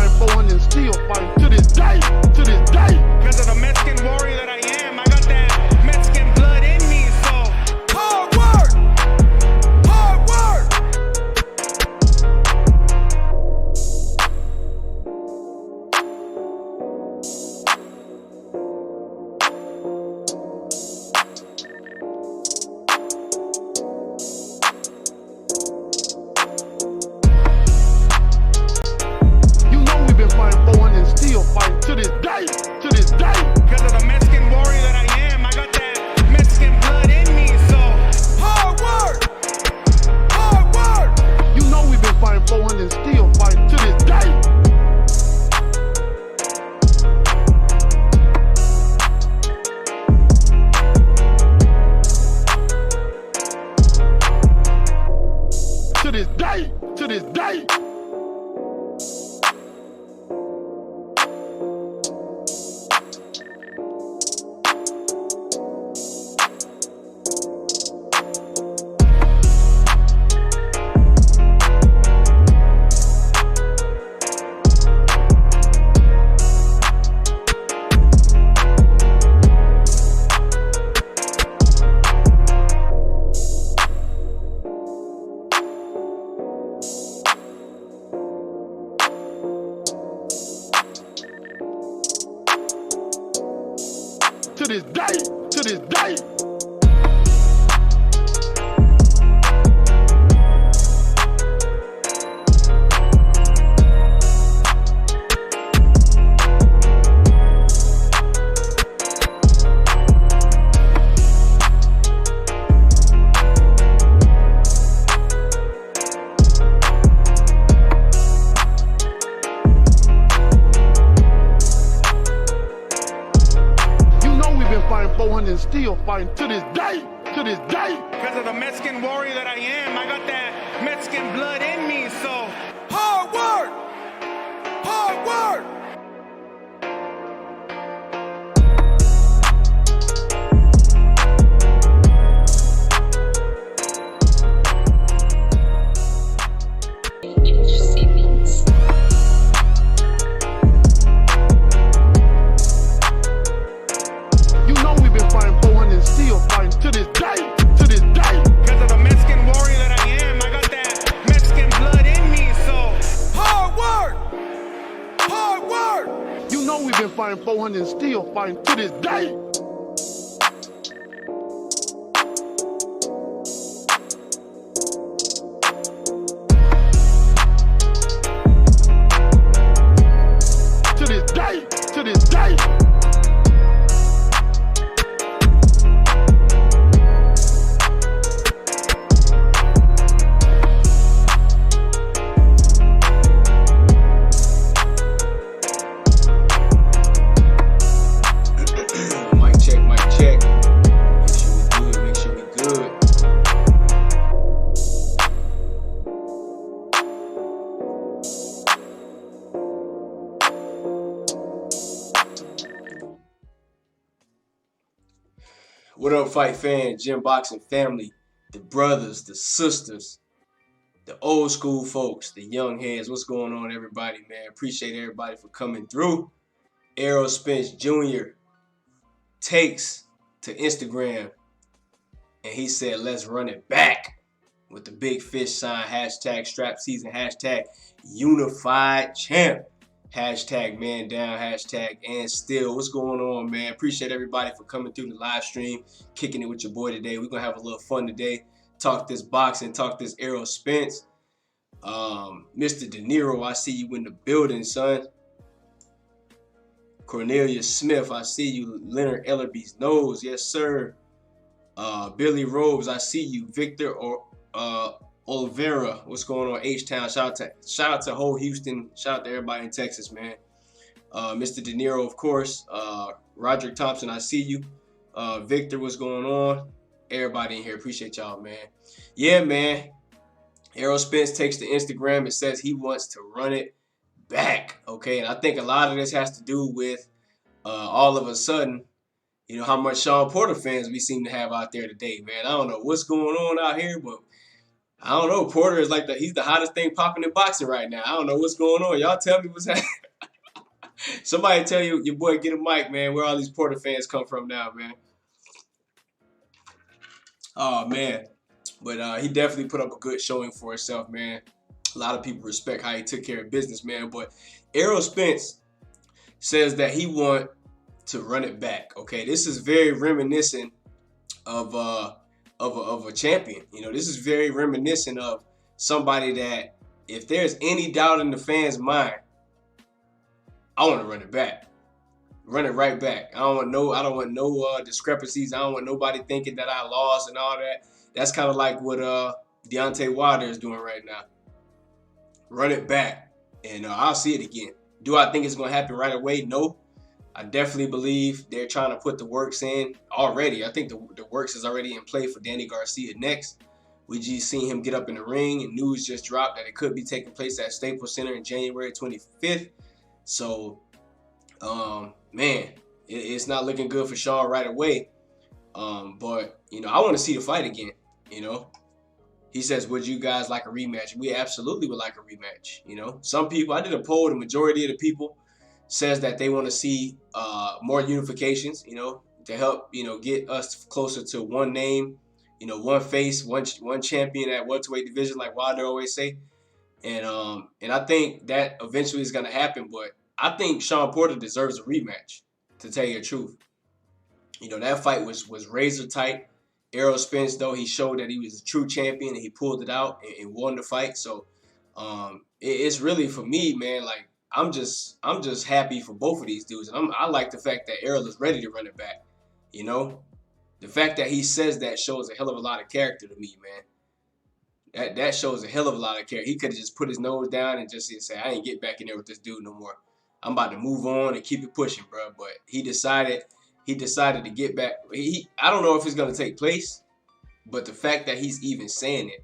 fighting 400 and still fighting to this day, to this day. Because of the Mexican warrior that I am, I got that Mexican blood in me, so hard work, hard work. You know we've been fighting 400 and still fighting to this day, to this day. Because of the Mexican warrior that I am, I got that Mexican blood in me, so hard work, hard work. You know we've been fighting 400 and still fighting to this day. To this day, to this day. To this day, to this day. Fighting 400 and still fighting to this day, to this day. Because of the Mexican warrior that I am, I got that Mexican blood in me, so hard work, hard work. You know we've been fighting 400 and still fighting to this day, to this day. Because of the Mexican warrior that I am, I got that Mexican blood in me, so hard work, hard work. You know we've been fighting 400 and still fighting to this day. To this day, to this day. Mic check, mic check. Make sure we good, make sure we good. What up, fight fan, gym boxing family, the brothers, the sisters, the old school folks, the young heads. What's going on, everybody, man? Appreciate everybody for coming through. Errol Spence Jr. takes to Instagram and he said, let's run it back with the big fish sign, hashtag strap season, hashtag unified champ, hashtag man down, hashtag and still. What's going on, man? Appreciate everybody for coming through the live stream, kicking it with your boy today. We're going to have a little fun today. Talk this boxing, talk this Errol Spence. Mr. De Niro, I see you in the building, son. Cornelia Smith, I see you. Leonard Ellerby's nose, yes, sir. Billy Robes, I see you. Victor Oliveira, what's going on? H-Town, shout out to whole Houston. Shout out to everybody in Texas, man. Mr. De Niro, of course. Roderick Thompson, I see you. Victor, what's going on? Everybody in here, appreciate y'all, man. Yeah, man. Errol Spence takes to Instagram and says he wants to run it back, okay? And I think a lot of this has to do with all of a sudden, you know, how much Shawn Porter fans we seem to have out there today, man. I don't know what's going on out here, but I don't know. Porter is like he's the hottest thing popping in boxing right now. I don't know what's going on. Y'all tell me what's happening. Somebody tell your boy get a mic, man. Where all these Porter fans come from now, man? Oh man, but he definitely put up a good showing for himself, man. A lot of people respect how he took care of business, man. But Errol Spence says that he want to run it back. Okay, this is very reminiscent of a champion. You know, this is very reminiscent of somebody that if there's any doubt in the fans' mind, I want to run it back. Run it right back. I don't want no discrepancies. I don't want nobody thinking that I lost and all that. That's kind of like what Deontay Wilder is doing right now. Run it back, and I'll see it again. Do I think it's going to happen right away? No. I definitely believe they're trying to put the works in already. I think the works is already in play for Danny Garcia next. We just seen him get up in the ring, and news just dropped that it could be taking place at Staples Center in January 25th. So, man, it's not looking good for Shawn right away. But, you know, I want to see the fight again, you know. He says, would you guys like a rematch? We absolutely would like a rematch, you know. Some people, I did a poll, the majority of the people says that they want to see more unifications, you know, to help, you know, get us closer to one name, you know, one face, one champion at welterweight division, like Wilder always say. And I think that eventually is going to happen, but I think Shawn Porter deserves a rematch, to tell you the truth. You know, that fight was razor tight. Errol Spence, though, he showed that he was a true champion, and he pulled it out and won the fight. So it's really, for me, man, like, I'm just happy for both of these dudes. And I like the fact that Errol is ready to run it back. You know, the fact that he says that shows a hell of a lot of character to me, man. That shows a hell of a lot of character. He could have just put his nose down and just say, I ain't get back in there with this dude no more. I'm about to move on and keep it pushing, bro. But he decided to get back. I don't know if it's gonna take place, but the fact that he's even saying it,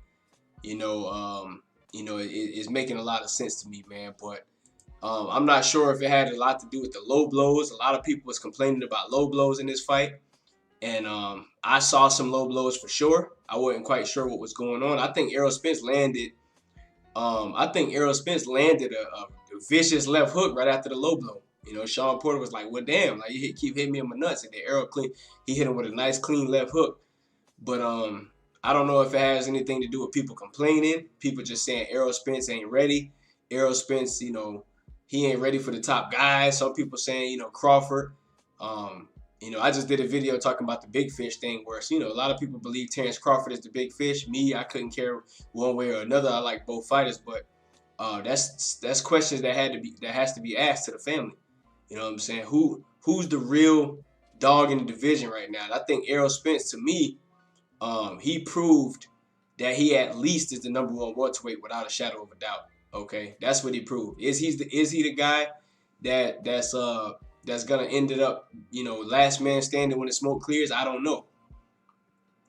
it's making a lot of sense to me, man. But I'm not sure if it had a lot to do with the low blows. A lot of people was complaining about low blows in this fight, and I saw some low blows for sure. I wasn't quite sure what was going on. I think Errol Spence landed. A vicious left hook right after the low blow. You know, Shawn Porter was like, well, damn, like, you keep hitting me in my nuts. And then Errol he hit him with a nice, clean left hook. But I don't know if it has anything to do with people complaining, people just saying Errol Spence ain't ready. Errol Spence, you know, he ain't ready for the top guys. Some people saying, you know, Crawford. I just did a video talking about the big fish thing where, you know, a lot of people believe Terrence Crawford is the big fish. Me, I couldn't care one way or another. I like both fighters, but that's questions that has to be asked to the family. You know what I'm saying? Who's the real dog in the division right now? And I think Errol Spence, to me, he proved that he at least is the number one welterweight without a shadow of a doubt. Okay, that's what he proved. Is he the guy that's gonna end it up, you know, last man standing when the smoke clears? I don't know.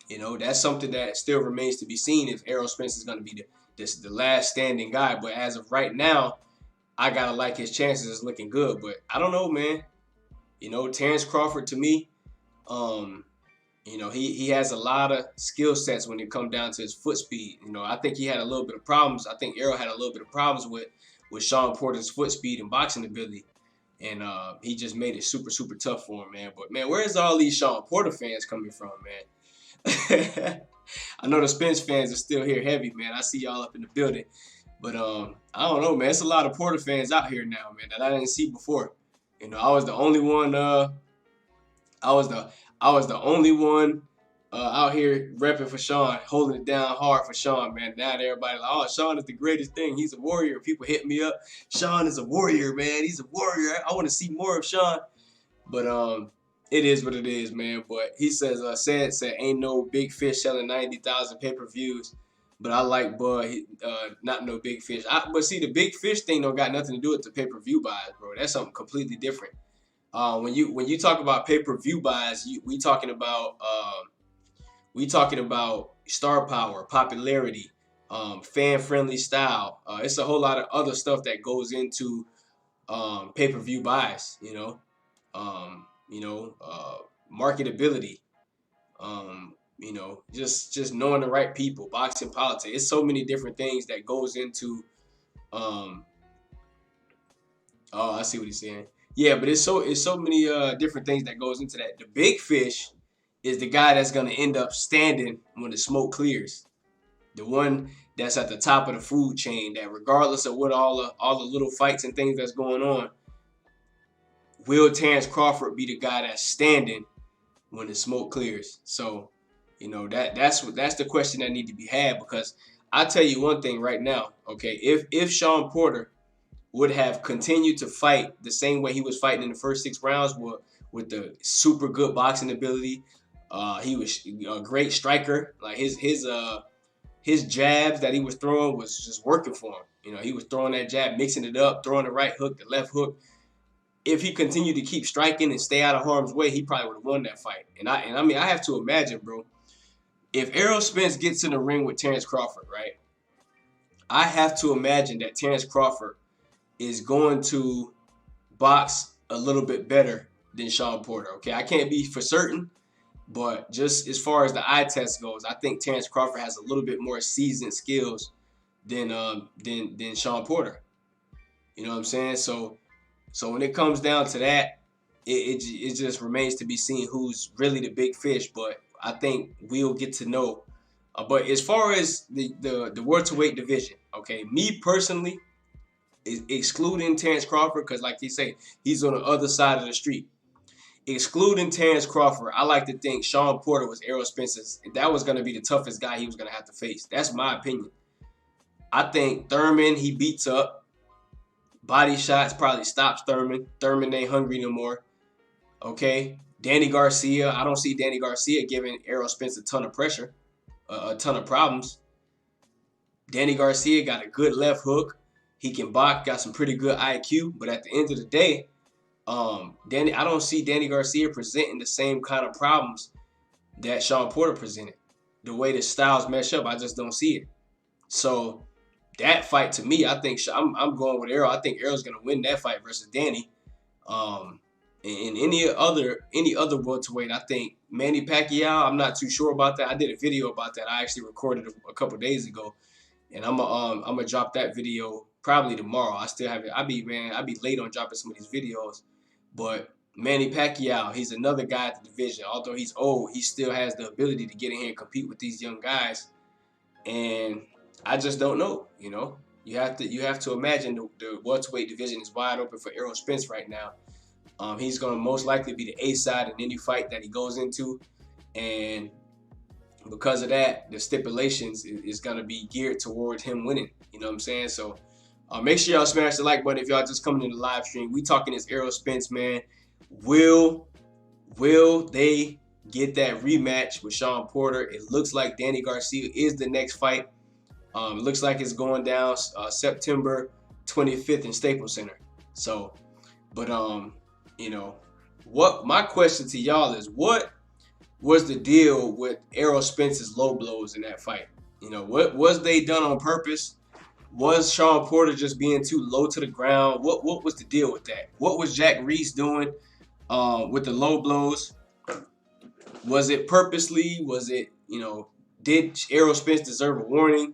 You know, that's something that still remains to be seen if Errol Spence is gonna be the last standing guy. But as of right now, I gotta like his chances is looking good. But I don't know, man. You know, Terrence Crawford, to me, you know, he has a lot of skill sets when it comes down to his foot speed. You know, I think he had a little bit of problems. I think Errol had a little bit of problems with Shawn Porter's foot speed and boxing ability. And he just made it super, super tough for him, man. But, man, where's all these Shawn Porter fans coming from, man? I know the Spence fans are still here heavy, man. I see y'all up in the building. But I don't know, man. It's a lot of Porter fans out here now, man, that I didn't see before. You know, I was the only one. I was the only one out here repping for Shawn, holding it down hard for Shawn, man. Now everybody like, oh, Shawn is the greatest thing. He's a warrior. People hit me up. Shawn is a warrior, man. He's a warrior. I want to see more of Shawn. But it is what it is, man. But he says, said ain't no big fish selling 90,000 pay-per-views. But I like Bud, not no big fish. But see, the big fish thing don't got nothing to do with the pay-per-view buys, bro. That's something completely different. When you talk about pay-per-view buys, we talking about star power, popularity, fan-friendly style. It's a whole lot of other stuff that goes into pay-per-view buys. Marketability. You know, just knowing the right people, boxing politics. It's so many different things that goes into. Oh, I see what he's saying. Yeah, but it's so many different things that goes into that. The big fish is the guy that's gonna end up standing when the smoke clears. The one that's at the top of the food chain. That regardless of what all the little fights and things that's going on, will Terrence Crawford be the guy that's standing when the smoke clears? So, you know, that's the question that need to be had, because I tell you one thing right now, okay, if Shawn Porter would have continued to fight the same way he was fighting in the first 6 rounds with the super good boxing ability, he was a great striker. Like his jabs that he was throwing was just working for him. You know, he was throwing that jab, mixing it up, throwing the right hook, the left hook. If he continued to keep striking and stay out of harm's way, he probably would have won that fight. And I mean, I have to imagine, bro, if Errol Spence gets in the ring with Terrence Crawford, right? I have to imagine that Terrence Crawford is going to box a little bit better than Shawn Porter. Okay, I can't be for certain, but just as far as the eye test goes, I think Terrence Crawford has a little bit more seasoned skills than Shawn Porter. You know what I'm saying? So when it comes down to that, it just remains to be seen who's really the big fish. But I think we'll get to know. But as far as the welterweight division, okay, me personally, excluding Terrence Crawford, because like you say, he's on the other side of the street. Excluding Terrence Crawford, I like to think Shawn Porter was Errol Spence's. That was going to be the toughest guy he was going to have to face. That's my opinion. I think Thurman, he beats up. Body shots probably stops Thurman. Thurman ain't hungry no more. Okay. Danny Garcia, I don't see Danny Garcia giving Errol Spence a ton of pressure, a ton of problems. Danny Garcia got a good left hook. He can box, got some pretty good IQ. But at the end of the day, I don't see Danny Garcia presenting the same kind of problems that Shawn Porter presented. The way the styles mesh up, I just don't see it. So that fight, to me, I think I'm going with Errol. I think Errol's going to win that fight versus Danny. And any other welterweight, I think Manny Pacquiao, I'm not too sure about that. I did a video about that. I actually recorded a couple days ago, and I'm gonna drop that video probably tomorrow. I still have it. I be late on dropping some of these videos, but Manny Pacquiao, he's another guy at the division. Although he's old, he still has the ability to get in here and compete with these young guys. And I just don't know. You know, you have to imagine the welterweight division is wide open for Errol Spence right now. He's going to most likely be the A side in any fight that he goes into. And because of that, the stipulations is going to be geared towards him winning. You know what I'm saying? So make sure y'all smash the like button if y'all just coming in the live stream. We talking this Errol Spence, man. Will they get that rematch with Shawn Porter? It looks like Danny Garcia is the next fight. It looks like it's going down September 25th in Staples Center. So, but you know, what my question to y'all is, what was the deal with Errol Spence's low blows in that fight? You know, what was they done on purpose? Was Shawn Porter just being too low to the ground? What was the deal with that? What was Jack Reese doing with the low blows? Was it purposely? Was it, you know, did Errol Spence deserve a warning?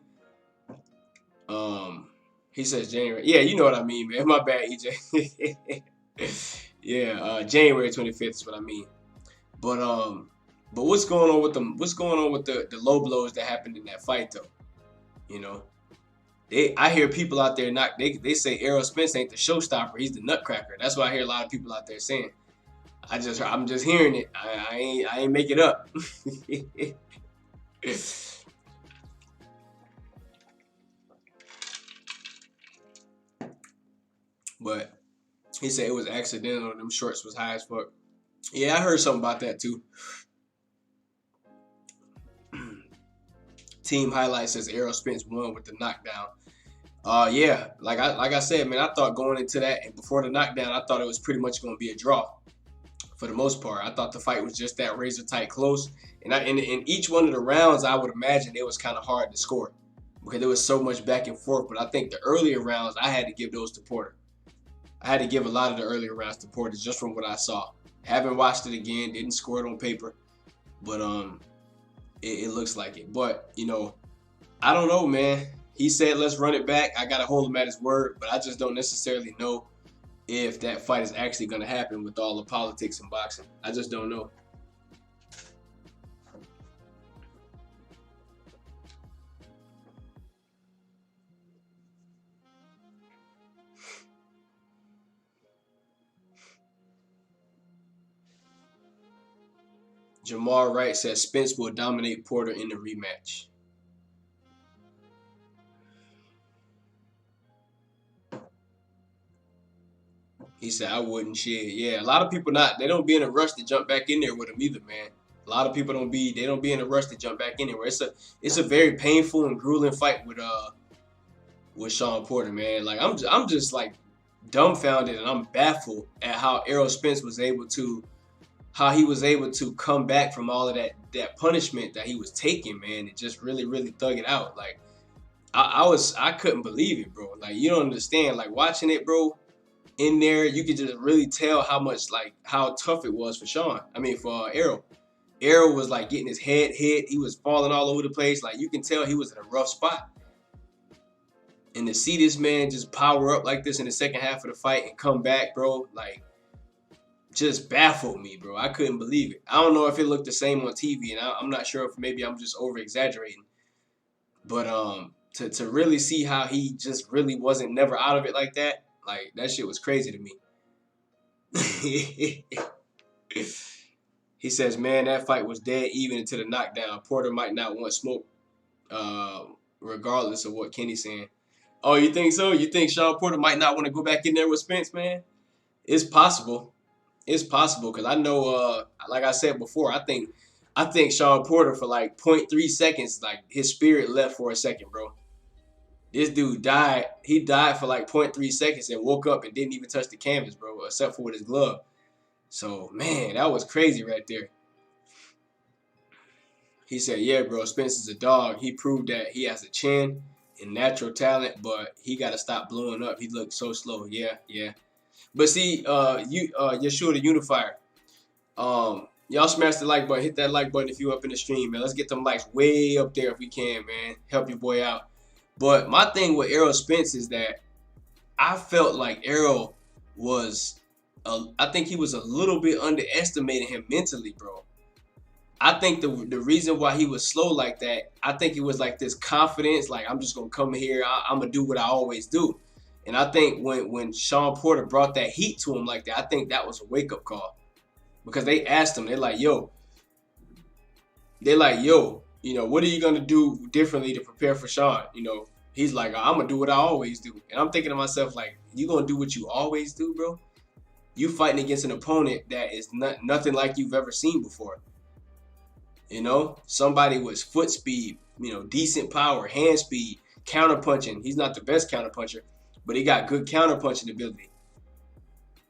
He says January. Yeah, you know what I mean, man. My bad, EJ. Yeah, January 25th is what I mean. But what's going on with them? What's going on with the low blows that happened in that fight, though? You know, I hear people out there they say Errol Spence ain't the showstopper. He's the nutcracker. That's what I hear a lot of people out there saying. I'm just hearing it. I ain't make it up. But he said it was accidental. Them shorts was high as fuck. Yeah, I heard something about that too. Team highlight says Errol Spence won with the knockdown. Yeah, like I said, man, I thought going into that and before the knockdown, I thought it was pretty much going to be a draw. For the most part, I thought the fight was just that razor tight close. And in each one of the rounds, I would imagine it was kind of hard to score because there was so much back and forth. But I think the earlier rounds, I had to give those to Porter. I had to give a lot of the earlier rounds to Porter just from what I saw. Haven't watched it again, didn't score it on paper. But It looks like it. But, you know, I don't know, man. He said, let's run it back. I got to hold him at his word, but I just don't necessarily know if that fight is actually going to happen with all the politics in boxing. I just don't know. Jamar Wright says Spence will dominate Porter in the rematch. He said, I wouldn't shit. Yeah, a lot of people they don't be in a rush to jump back in there with him either, man. A lot of people don't be in a rush to jump back in there. It's a very painful and grueling fight with Shawn Porter, man. Like I'm just like dumbfounded and I'm baffled at how Errol Spence was able to come back from all of that punishment that he was taking, man. It just really, really thug it out. Like I couldn't believe it, bro. Like you don't understand. Like watching it, bro. In there, you could just really tell how tough it was for for Errol. Errol was like getting his head hit. He was falling all over the place. Like you can tell he was in a rough spot. And to see this man just power up like this in the second half of the fight and come back, bro, like just baffled me, bro. I couldn't believe it. I don't know if it looked the same on TV, and I'm not sure if maybe I'm just over exaggerating. But to really see how he just really wasn't never out of it like that. Like, that shit was crazy to me. He says, man, that fight was dead even into the knockdown. Porter might not want smoke regardless of what Kenny's saying. Oh, you think so? You think Shawn Porter might not want to go back in there with Spence, man? It's possible. It's possible because I know, like I said before, I think Shawn Porter for like 0.3 seconds, like his spirit left for a second, bro. This dude died. He died for like 0.3 seconds and woke up and didn't even touch the canvas, bro, except for with his glove. So, man, that was crazy right there. He said, yeah, bro, Spence is a dog. He proved that he has a chin and natural talent, but he got to stop blowing up. He looked so slow. Yeah. But see, Yeshua the Unifier, y'all smash the like button. Hit that like button if you up in the stream, man. Let's get them likes way up there if we can, man. Help your boy out. But my thing with Errol Spence is that I felt like Errol was, I think he was a little bit underestimating him mentally, bro. I think the reason why he was slow like that, I think it was like this confidence, like I'm just going to come here, I'm going to do what I always do. And I think when Shawn Porter brought that heat to him like that, I think that was a wake-up call. Because they asked him, they're like, yo, you know, what are you going to do differently to prepare for Shawn? You know, he's like, I'm going to do what I always do. And I'm thinking to myself, like, you going to do what you always do, bro? You fighting against an opponent that is nothing like you've ever seen before. You know, somebody with foot speed, you know, decent power, hand speed, counter punching. He's not the best counter puncher, but he got good counter punching ability.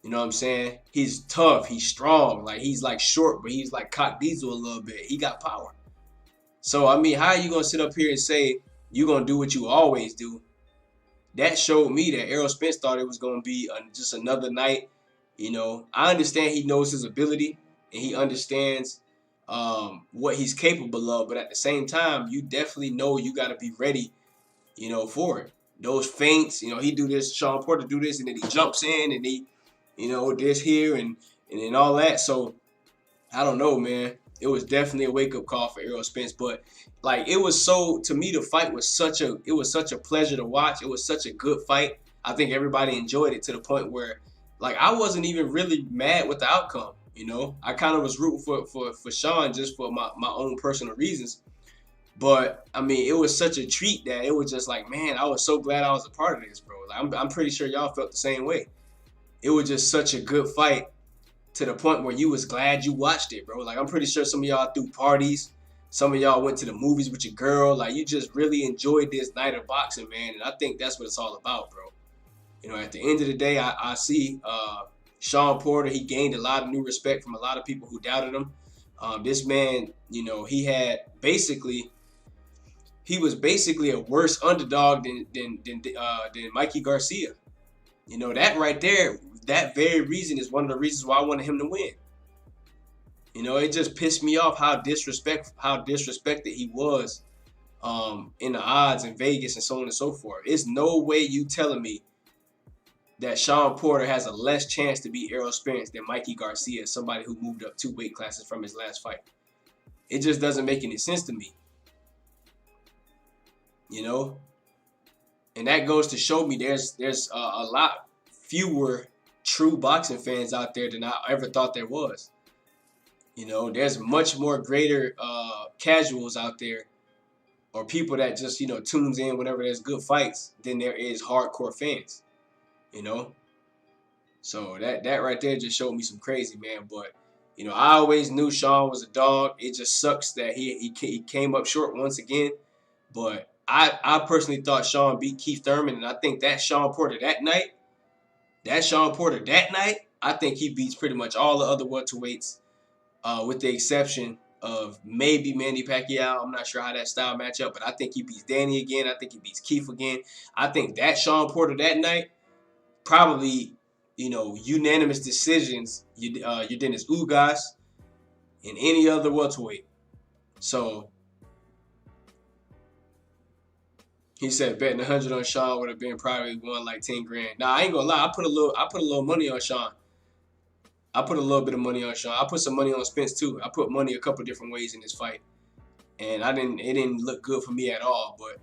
You know what I'm saying? He's tough. He's strong. Like, he's like short, but he's like cock diesel a little bit. He got power. So, I mean, how are you going to sit up here and say you're going to do what you always do? That showed me that Errol Spence thought it was going to be just another night. You know, I understand he knows his ability and he understands what he's capable of. But at the same time, you definitely know you got to be ready, you know, for it. Those feints, you know, he do this, Shawn Porter do this, and then he jumps in and he, you know, this here and all that. So, I don't know, man. It was definitely a wake-up call for Errol Spence. But, like, it was so, to me, the fight was such a pleasure to watch. It was such a good fight. I think everybody enjoyed it to the point where, like, I wasn't even really mad with the outcome, you know. I kind of was rooting for Shawn just for my own personal reasons. But, I mean, it was such a treat that it was just like, man, I was so glad I was a part of this, bro. Like, I'm pretty sure y'all felt the same way. It was just such a good fight to the point where you was glad you watched it, bro. Like, I'm pretty sure some of y'all threw parties. Some of y'all went to the movies with your girl. Like, you just really enjoyed this night of boxing, man. And I think that's what it's all about, bro. You know, at the end of the day, I see Shawn Porter. He gained a lot of new respect from a lot of people who doubted him. This man, you know, he was basically a worse underdog than Mikey Garcia. You know, that right there, that very reason is one of the reasons why I wanted him to win. You know, it just pissed me off how disrespected he was in the odds in Vegas and so on and so forth. It's no way you telling me that Shawn Porter has a less chance to beat Errol Spence than Mikey Garcia, somebody who moved up 2 weight classes from his last fight. It just doesn't make any sense to me. You know? And that goes to show me there's a lot fewer true boxing fans out there than I ever thought there was. You know, there's much more greater casuals out there, or people that just, you know, tunes in whenever there's good fights than there is hardcore fans. You know? So that right there just showed me some crazy, man. But, you know, I always knew Shawn was a dog. It just sucks that he came up short once again. But I personally thought Shawn beat Keith Thurman, and I think that Shawn Porter that night, I think he beats pretty much all the other welterweights, with the exception of maybe Manny Pacquiao. I'm not sure how that style match up, but I think he beats Danny again. I think he beats Keith again. I think that Shawn Porter that night, probably, you know, unanimous decisions, Dennis Ugas and any other welterweight. So he said betting 100 on Shawn would have been probably won like 10 grand. Nah, I ain't gonna lie. I put a little money on Shawn. I put a little bit of money on Shawn. I put some money on Spence too. I put money a couple different ways in this fight, and it didn't look good for me at all. But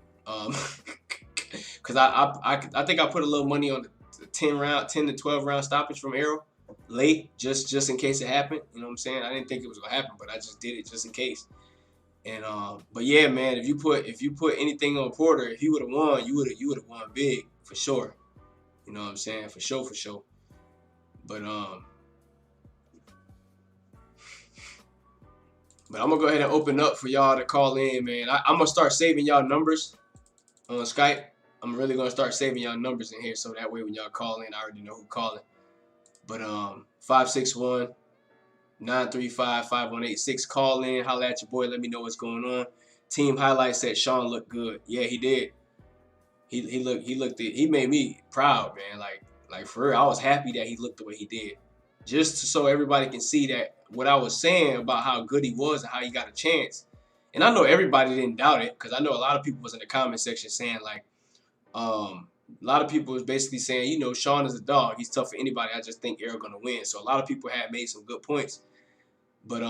because I think I put a little money on the 10 to 12 round stoppage from Errol late, just in case it happened. You know what I'm saying? I didn't think it was gonna happen, but I just did it just in case. And but yeah, man, if you put anything on Porter, if he would have won, you would have won big for sure. You know what I'm saying? For sure. But I'm gonna go ahead and open up for y'all to call in, man. I'm gonna start saving y'all numbers on Skype. I'm really gonna start saving y'all numbers in here, so that way when y'all call in, I already know who calling. But 561-935-5186. Call in, holla at your boy, let me know what's going on. Team highlights said Shawn looked good. Yeah, he did. He made me proud, man. Like for real, I was happy that he looked the way he did. Just so everybody can see that what I was saying about how good he was and how he got a chance. And I know everybody didn't doubt it, because I know a lot of people was in the comment section saying like, a lot of people was basically saying, you know, Shawn is a dog. He's tough for anybody. I just think Errol gonna win. So a lot of people had made some good points. But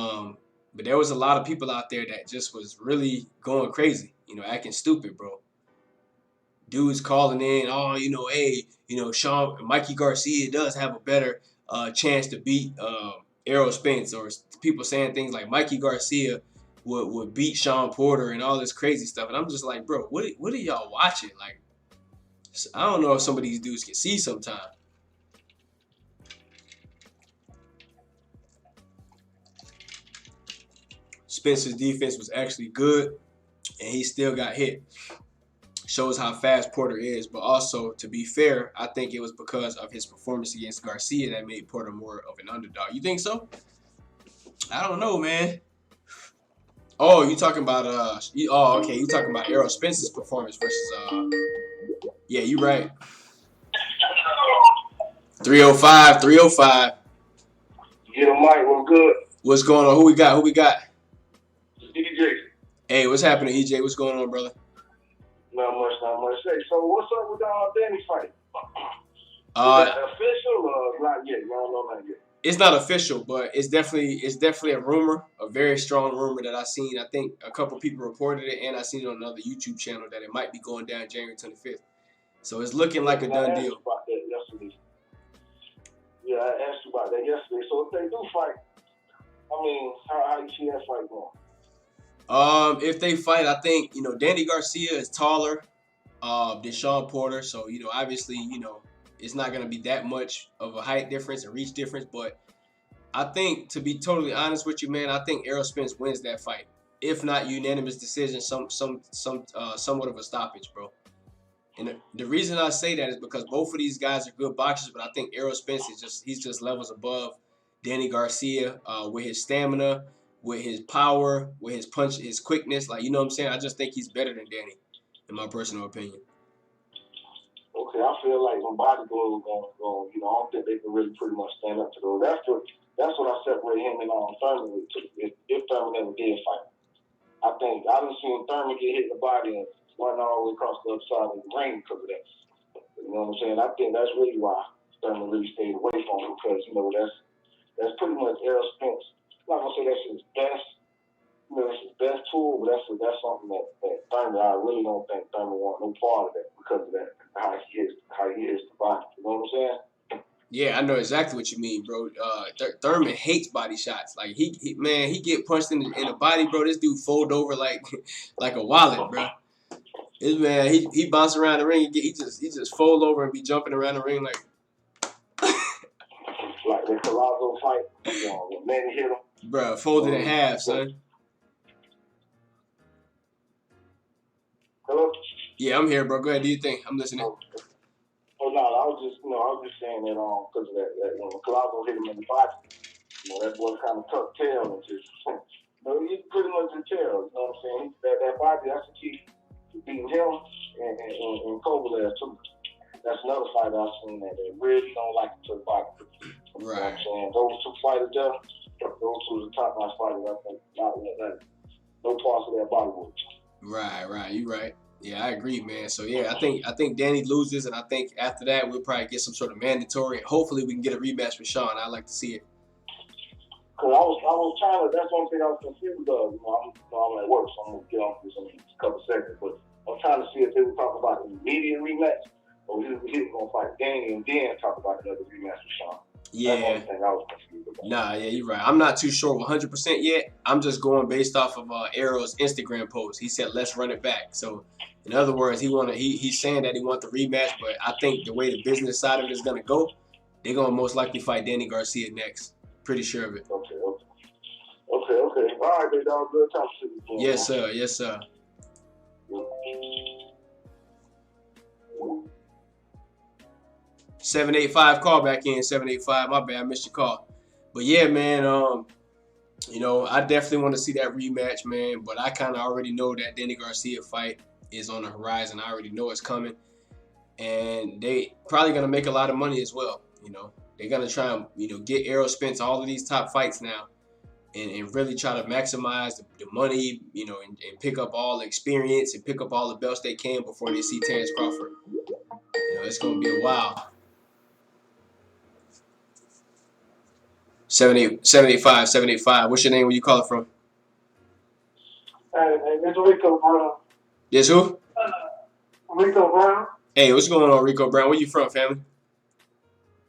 there was a lot of people out there that just was really going crazy, you know, acting stupid, bro. Dudes calling in, oh, you know, hey, you know, Mikey Garcia does have a better chance to beat Errol Spence, or people saying things like Mikey Garcia would beat Shawn Porter and all this crazy stuff. And I'm just like, bro, what are y'all watching? Like, I don't know if some of these dudes can see sometime. Spence's defense was actually good, and he still got hit. Shows how fast Porter is, but also, to be fair, I think it was because of his performance against Garcia that made Porter more of an underdog. You think so? I don't know, man. Oh, you talking about okay, you talking about Errol Spence's performance versus yeah, you right. 305. Get a mic, what's good? What's going on? Who we got? EJ. Hey, what's happening, EJ? What's going on, brother? Not much. Hey, so what's up with Danny fight? Is that official or not yet? Y'all know not yet. It's not official, but it's definitely a rumor, a very strong rumor that I seen. I think a couple people reported it, and I seen it on another YouTube channel that it might be going down January 25th. So it's looking like a done deal. About that yesterday. Yeah, I asked you about that yesterday. So if they do fight, I mean, how you see that fight going? If they fight, I think, you know, Danny Garcia is taller than Shawn Porter, so, you know, obviously, you know, it's not going to be that much of a height difference and reach difference. But I think, to be totally honest with you, man, I think Errol Spence wins that fight. If not unanimous decision, somewhat of a stoppage, bro. And the reason I say that is because both of these guys are good boxers, but I think Errol Spence he's just levels above Danny Garcia with his stamina, with his power, with his punch, his quickness. Like, you know what I'm saying? I just think he's better than Danny, in my personal opinion. Okay, I feel like when bodybuilders going, you know, I don't think they can really pretty much stand up to those. That's what I separate him and Thurman with. If Thurman ever did fight, I think I done seen Thurman get hit in the body and run all the way across the other side of the ring because of that. You know what I'm saying? I think that's really why Thurman really stayed away from him because that's pretty much Errol Spence. I'm not gonna say that's his best. That's his best tool, but that's something that Thurman. I really don't think Thurman want no part of that because of that. How he hits the body. You know what I'm saying? Yeah, I know exactly what you mean, bro. Thurman hates body shots. Like he get punched in the body, bro. This dude fold over like a wallet, bro. This man, he bounce around the ring. He just fold over and be jumping around the ring like. Like the Colazo fight, when Manny hit him. Bro, folded in half, son. Hello? Yeah, I'm here, bro. Go ahead. Do you think? I'm listening. Oh no, I was just saying that because of that when Colazo hit him in the body, that boy kind of tucked tail and just, he pretty much in tail. You know what I'm saying? That body, that's the key to beating him and Kovalev too. That's another fighter I've seen that they really don't like to the body. Right. You know what I'm saying? Those two fighters there, those two are the top notch fighters. I think no parts of that body work. Right. You right. Yeah, I agree, man. So yeah, I think Danny loses, and I think after that we'll probably get some sort of mandatory. And hopefully we can get a rematch with Shawn. I'd like to see it. Cause I was trying to. That's one thing I was confused of. I'm at work, so I'm gonna get off this in a couple seconds. But I'm trying to see if they were talking about an immediate rematch, or he was gonna fight Danny and then talk about another rematch with Shawn. Yeah. That's one thing I was confused about. Nah, yeah, you're right. I'm not too sure 100% yet. I'm just going based off of Errol's Instagram post. He said, "Let's run it back." So, in other words, he's saying that he wants the rematch, but I think the way the business side of it is gonna go, they're gonna most likely fight Danny Garcia next. Pretty sure of it. Okay. All right, big dog. Good talking to you. Yes, sir. 785, call back in. 785. My bad, I missed your call. But yeah, man. I definitely want to see that rematch, man. But I kind of already know that Danny Garcia fight is on the horizon. I already know it's coming, and they probably gonna make a lot of money as well. They're gonna try and get Errol Spence all of these top fights now, and really try to maximize the money, and pick up all the experience and pick up all the belts they can before they see Terrence Crawford. It's gonna be a while. 785. What's your name? Where you calling from? Hey, it's Rico Brown. Yes, who? Rico Brown. Hey, what's going on, Rico Brown? Where you from, family?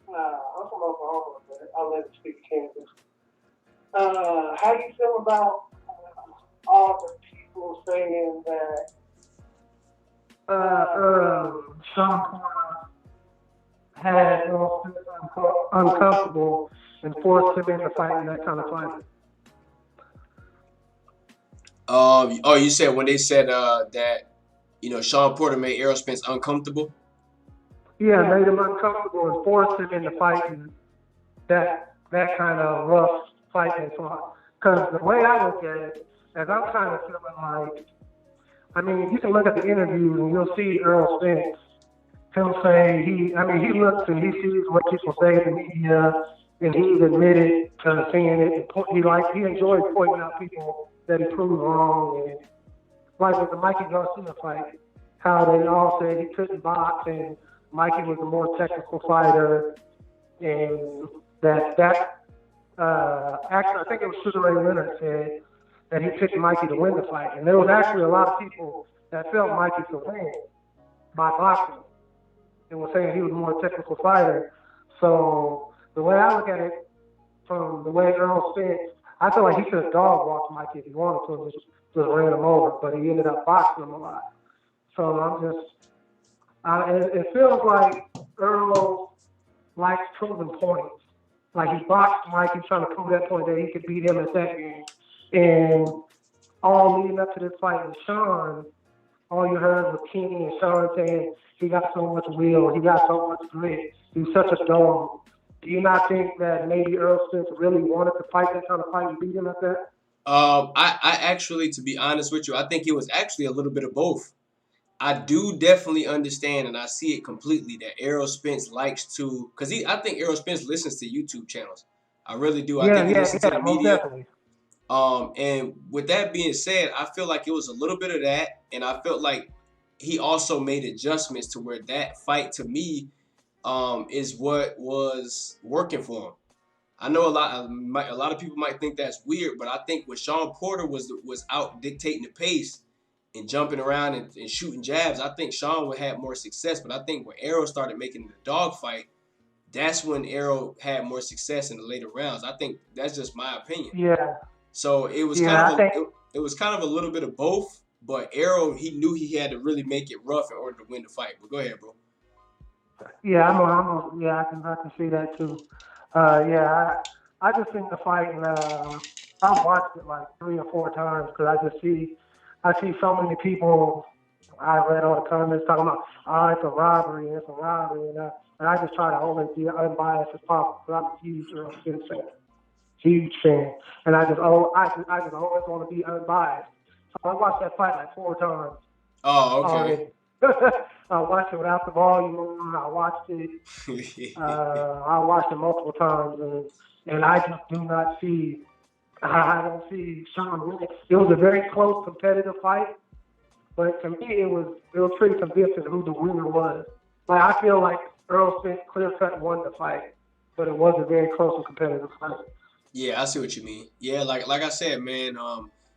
I'm from Oklahoma, but I live in speak Kansas. How do you feel about all the people saying that Shawn Porter had uncomfortable and forced him into fighting that kind of fight? You said when they said that Shawn Porter made Errol Spence uncomfortable? Yeah, made him uncomfortable and forced him into fighting that kind of rough fighting fought. Because the way I look at it, as I'm kind of feeling like, you can look at the interviews and you'll see Errol Spence. He'll say he looks and he sees what people say in the media, and he's admitted to seeing it. He enjoys pointing out people that he proved wrong. And like with the Mikey Garcia fight, how they all said he couldn't box and Mikey was a more technical fighter, and actually I think it was Sugar Ray Leonard said that he picked Mikey to win the fight, and there was actually a lot of people that felt Mikey could win by boxing and were saying he was a more technical fighter. So the way I look at it, from the way Errol Spence, I feel like he could have dog walked Mikey if he wanted to, just ran him over, but he ended up boxing him a lot. So it feels like Errol likes proving points. Like he boxed Mikey trying to prove that point that he could beat him at that game. And all leading up to this fight with Shawn, all you heard was Kenny and Shawn saying he got so much will, he got so much grit, he's such a dog. Do you not think that maybe Errol Spence really wanted to fight that kind of fight and beat him at that? I actually, to be honest with you, I think it was actually a little bit of both. I do definitely understand, and I see it completely, that Errol Spence likes to, because I think Errol Spence listens to YouTube channels. I really do. I think he listens to the most media. definitely. And with that being said, I feel like it was a little bit of that, and I felt like he also made adjustments to where that fight to me is what was working for him. I know a lot of people might think that's weird, but I think when Shawn Porter was out dictating the pace and jumping around and shooting jabs, I think Shawn would have more success. But I think when Errol started making the dog fight, that's when Errol had more success in the later rounds. I think that's just my opinion. Yeah. So it was it was kind of a little bit of both, but Errol, he knew he had to really make it rough in order to win the fight. But go ahead, bro. Yeah, I can see that too. I just think the fight, and I've watched it like 3 or 4 times because I see so many people. I read all the comments talking about, it's a robbery, and I just try to always be unbiased as possible because I'm a huge Errol Spence fan, huge fan, and I just always want to be unbiased. So I watched that fight like 4 times. Oh, okay. I watched it without the volume on. I watched it. I watched it multiple times, and I just do not see. I don't see Shawn winning. It was a very close, competitive fight, but to me, it was pretty convincing who the winner was. Like I feel like Errol Spence clear-cut won the fight, but it was a very close and competitive fight. Yeah, I see what you mean. Yeah, like I said, man.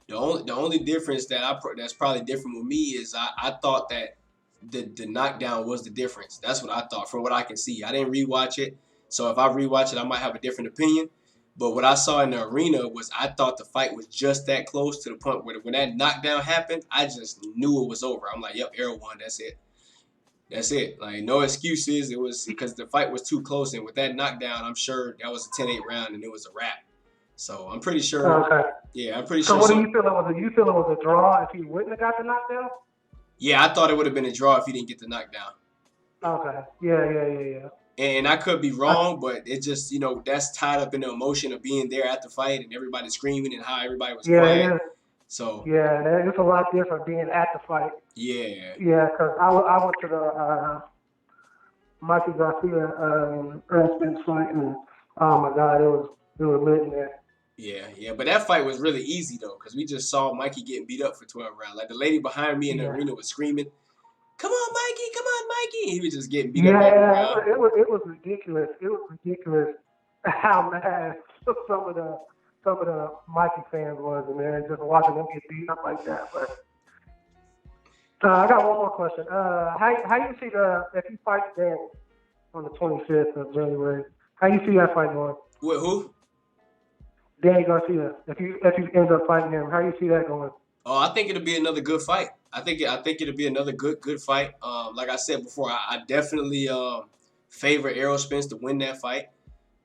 The only difference that's probably different with me is I thought that the knockdown was the difference. That's what I thought from what I can see. I didn't rewatch it, so if I rewatch it, I might have a different opinion. But what I saw in the arena was I thought the fight was just that close to the point where when that knockdown happened, I just knew it was over. I'm like, yep, Errol won. That's it. That's it. Like, no excuses. It was because the fight was too close. And with that knockdown, I'm sure that was a 10-8 round and it was a wrap. So I'm pretty sure. Okay. Yeah, I'm pretty so sure. So what do you feel it was? You feel it was a draw if he wouldn't have got the knockdown? Yeah, I thought it would have been a draw if he didn't get the knockdown. Okay. Yeah. And I could be wrong, but it just, that's tied up in the emotion of being there at the fight and everybody screaming and how everybody was quiet. Yeah. So it's a lot different being at the fight. Yeah. Yeah, because I went to the Mikey Garcia Errol Spence fight, and oh my God, it was lit in there. Yeah, but that fight was really easy though, because we just saw Mikey getting beat up for 12 rounds. Like the lady behind me in the arena was screaming, "Come on, Mikey!" He was just getting beat up every round. It was ridiculous. It was ridiculous how mad some of the Mikey fans was, and man, just watching them get beat up like that. But I got one more question. How you see if you fight Danny on the 25th of January? How you see that fight going? With who? Danny Garcia. If you end up fighting him, how you see that going? Oh, I think it'll be another good fight. I think it'll be another good fight. Like I said before, I definitely favor Errol Spence to win that fight.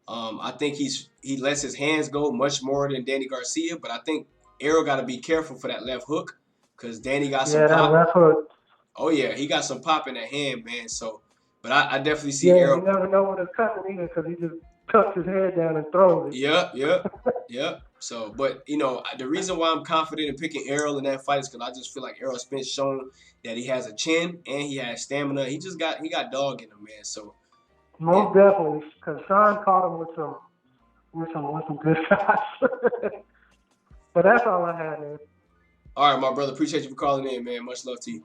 I think he lets his hands go much more than Danny Garcia, but I think Errol got to be careful for that left hook because Danny got some pop. That left hook. Oh yeah, he got some pop in that hand, man. So, but I definitely see Errol. You never know when it's coming either because he just tucks his head down and throws it. Yep. So, but the reason why I'm confident in picking Errol in that fight is because I just feel like Errol Spence shown that he has a chin and he has stamina. He got dog in him, man. So most definitely, because Shawn caught him with some good shots. But that's all I had, man. All right, my brother. Appreciate you for calling in, man. Much love to you.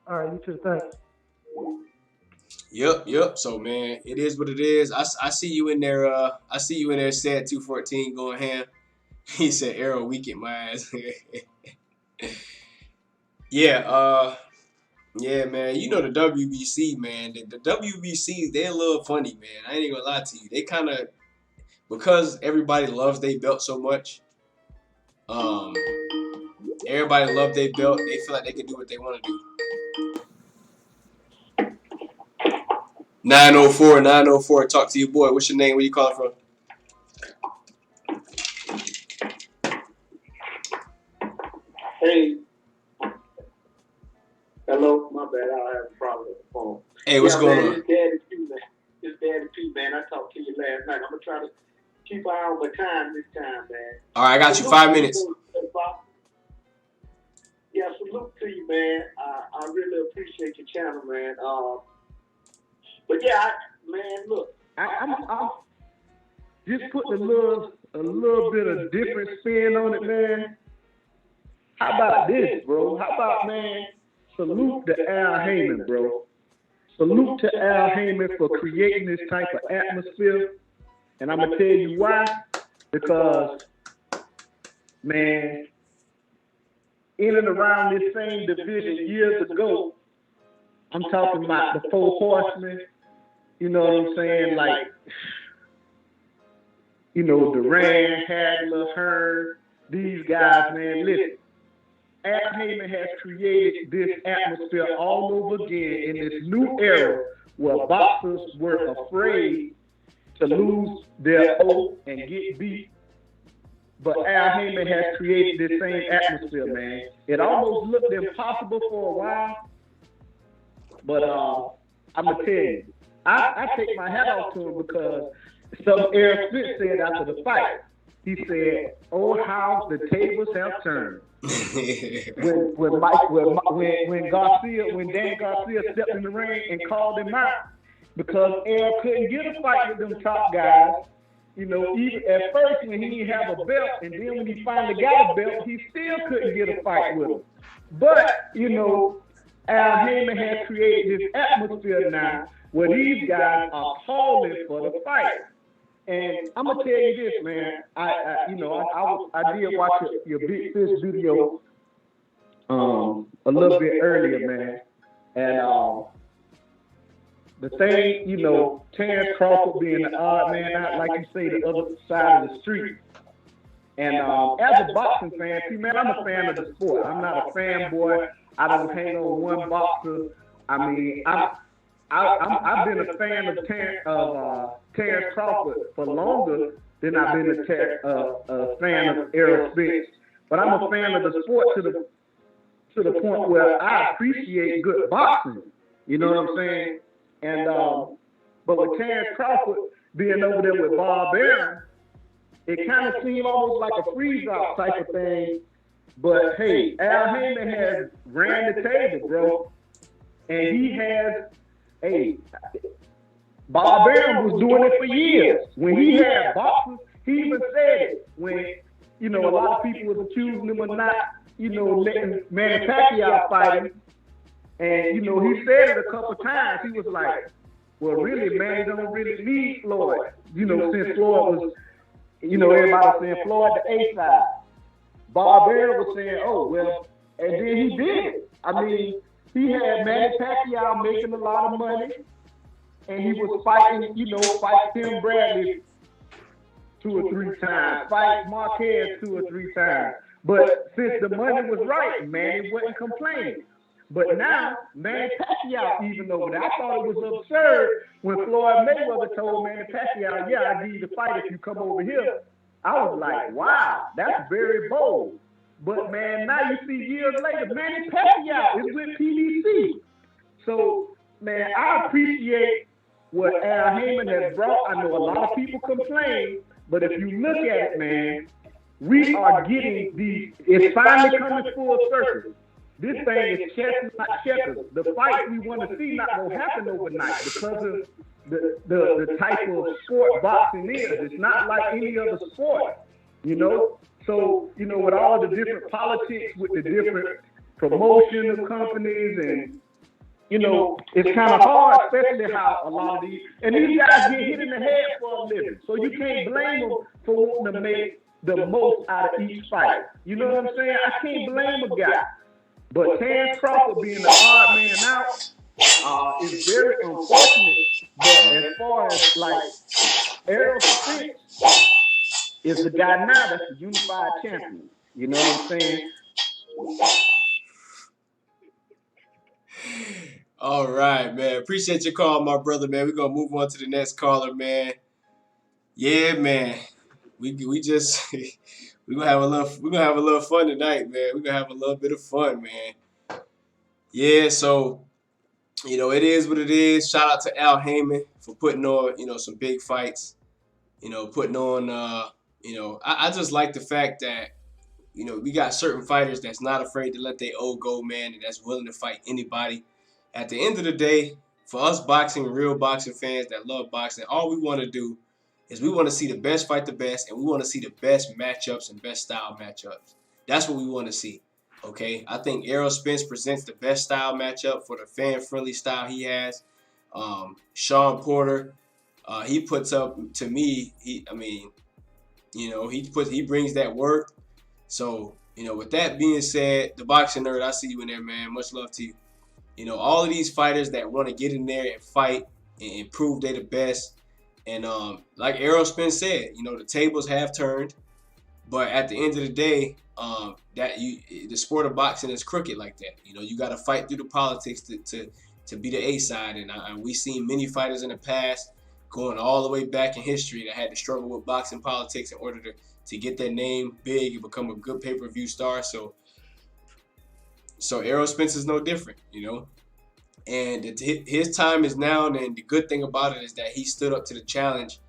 All right, you too. Thanks. Yep. So, man, it is what it is. I see you in there. I see you in there. Sad 214 going ham. He said, "Errol, we get my ass." Yeah. Yeah, man. You know the WBC, man. The WBC, they're a little funny, man. I ain't even gonna lie to you. They kind of, because everybody loves their belt so much. Everybody love their belt. They feel like they can do what they want to do. 904. Talk to your boy. What's your name? Where you calling from? Hey. Hello. My bad. I have a problem with the phone. Hey, what's going on? It's Daddy P, man. I talked to you last night. I'm going to try to keep an eye on my time this time, man. All right, I got you 5 minutes. Yeah, salute to you, man. I really appreciate your channel, man. But yeah, man, look, I'm just putting a little bit of different spin on it, man. How about this, bro? How about, man, salute to Al Haymon, bro. Salute to Al Haymon for creating this type of atmosphere. And I'm going to tell you why. Because, man, in and around this same division years ago, I'm talking about the Four Horsemen, you know what I'm saying? Like, you know, Duran, Hagler, Hearn, these guys, man, listen. Al Haymon has created this atmosphere all over again in this new era where boxers were afraid to lose their oath and get beat. But Al Haymon has created this same atmosphere, man. It almost looked impossible for a while, but I'm going to tell you, I take my hat off to him because some Errol Spence said after the fight, he said, "Oh, how the tables have turned." when Danny Garcia stepped in the ring and called him out because Errol couldn't get a fight with them top guys. You know, even at first when he didn't have a belt, and then when he finally got a belt, he still couldn't get a fight with him. But, you know, Al Haymon has created this atmosphere now where these guys are calling for the fight. And I'm gonna tell you this, man. I did watch your Big Fish video a little bit earlier, man. And the thing, you know, Terrence Crawford being the odd man out, like you say, the other side of the street. And as a boxing fan, see, man, I'm a fan of the sport. I'm not a fanboy. I don't hang on one boxer. I mean, I've been a fan of Terrence Crawford for longer than I've been a fan of Errol Spence. But I'm a fan of the sport to the point where I appreciate good boxing. You know what I'm saying? And but with Terrence Crawford being over there with Bob Arum, it kind of seemed almost like a freeze-out type of thing. But hey, Al Haymon has ran the table, bro, and he has. Hey, Bob Arum was doing it for years. When he had boxers, he even said it. When, you know, a lot of people was accusing him of not, you know, letting Manny Pacquiao fight him. And, you know, he said it a couple times. He was like, well, really, Manny don't really need Floyd. You know, since Floyd was, you know, everybody was saying Floyd the A side. Bob Arum was saying, oh, well, and then he did it. I mean, he had Manny Pacquiao making a lot of money, and he was fighting, you know, fight Tim Bradley 2 or 3 times, fight Marquez 2 or 3 times. But since the money was right, Manny wasn't complaining. But now, Manny Pacquiao even over there. I thought it was absurd when Floyd Mayweather told Manny Pacquiao, yeah, I give you the fight if you come over here. I was like, wow, that's very bold. But, man, now you see years later, Manny Pacquiao is with PBC. So, man, I appreciate what Al Haymon has brought. I know a lot of people complain, but if you look at it, man, we are getting these, it's finally coming full circle. This thing is chess, not checkers. The fight we want to see not going to happen overnight because of the type of sport boxing is. It's not like any other sport, you know? So, you know, with all the different politics, with the different promotion of companies, and, you know, it's kind of hard, especially how a lot of these, and these guys get hit in the head for a living. So you can't blame them for wanting to make the most out of each fight. You know what I'm saying? I can't blame a guy. But Terrence Crawford being the odd man out is very unfortunate. But as far as, like, Errol Spence is the guy now that's the unified champion. You know what I'm saying? All right, man. Appreciate your call, my brother, man. We're gonna move on to the next caller, man. Yeah, man. We just we're gonna have a little fun tonight, man. We're gonna have a little bit of fun, man. Yeah, so you know, it is what it is. Shout out to Al Haymon for putting on, you know, some big fights. You know, putting on you know, I just like the fact that, you know, we got certain fighters that's not afraid to let their old go, man, and that's willing to fight anybody. At the end of the day, for us boxing, real boxing fans that love boxing, all we want to do is we want to see the best fight the best, and we want to see the best matchups and best style matchups. That's what we want to see. Okay, I think Errol Spence presents the best style matchup for the fan-friendly style he has. Shawn Porter, he puts up to me. He brings that work. So with that being said, the boxing nerd, I see you in there, man. Much love to you. All of these fighters that want to get in there and fight and prove they're the best. And like Errol Spence said, the tables have turned. But at the end of the day, the sport of boxing is crooked like that. You got to fight through the politics to be the A side. And we've seen many fighters in the past going all the way back in history that had to struggle with boxing politics in order to get their name big and become a good pay-per-view star. So Errol Spence is no different, And his time is now, and the good thing about it is that he stood up to the challenge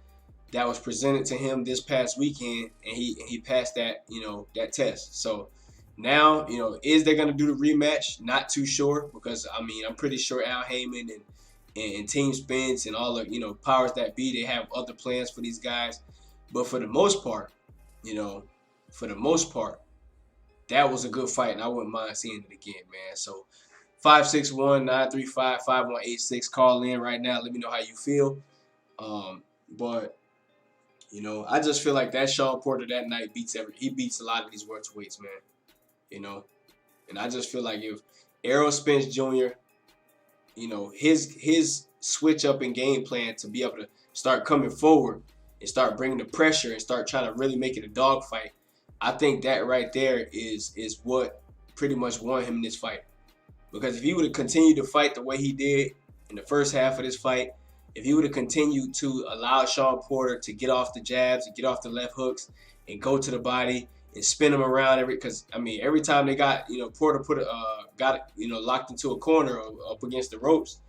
that was presented to him this past weekend, and he passed that that test. So now is they gonna do the rematch? Not too sure, because I'm pretty sure Al Haymon and Team Spence and all the powers that be, they have other plans for these guys. But for the most part, that was a good fight, and I wouldn't mind seeing it again, man. So 561-935-5186. Call in right now. Let me know how you feel. But I just feel like that Shawn Porter that night beats a lot of these welterweights, man. And I just feel like if Errol Spence Jr., his switch up in game plan to be able to start coming forward and start bringing the pressure and start trying to really make it a dogfight, I think that right there is what pretty much won him this fight. Because if he would have continued to fight the way he did in the first half of this fight, if he would have continued to allow Shawn Porter to get off the jabs and get off the left hooks and go to the body and spin him around every time they got Porter got locked into a corner or up against the ropes,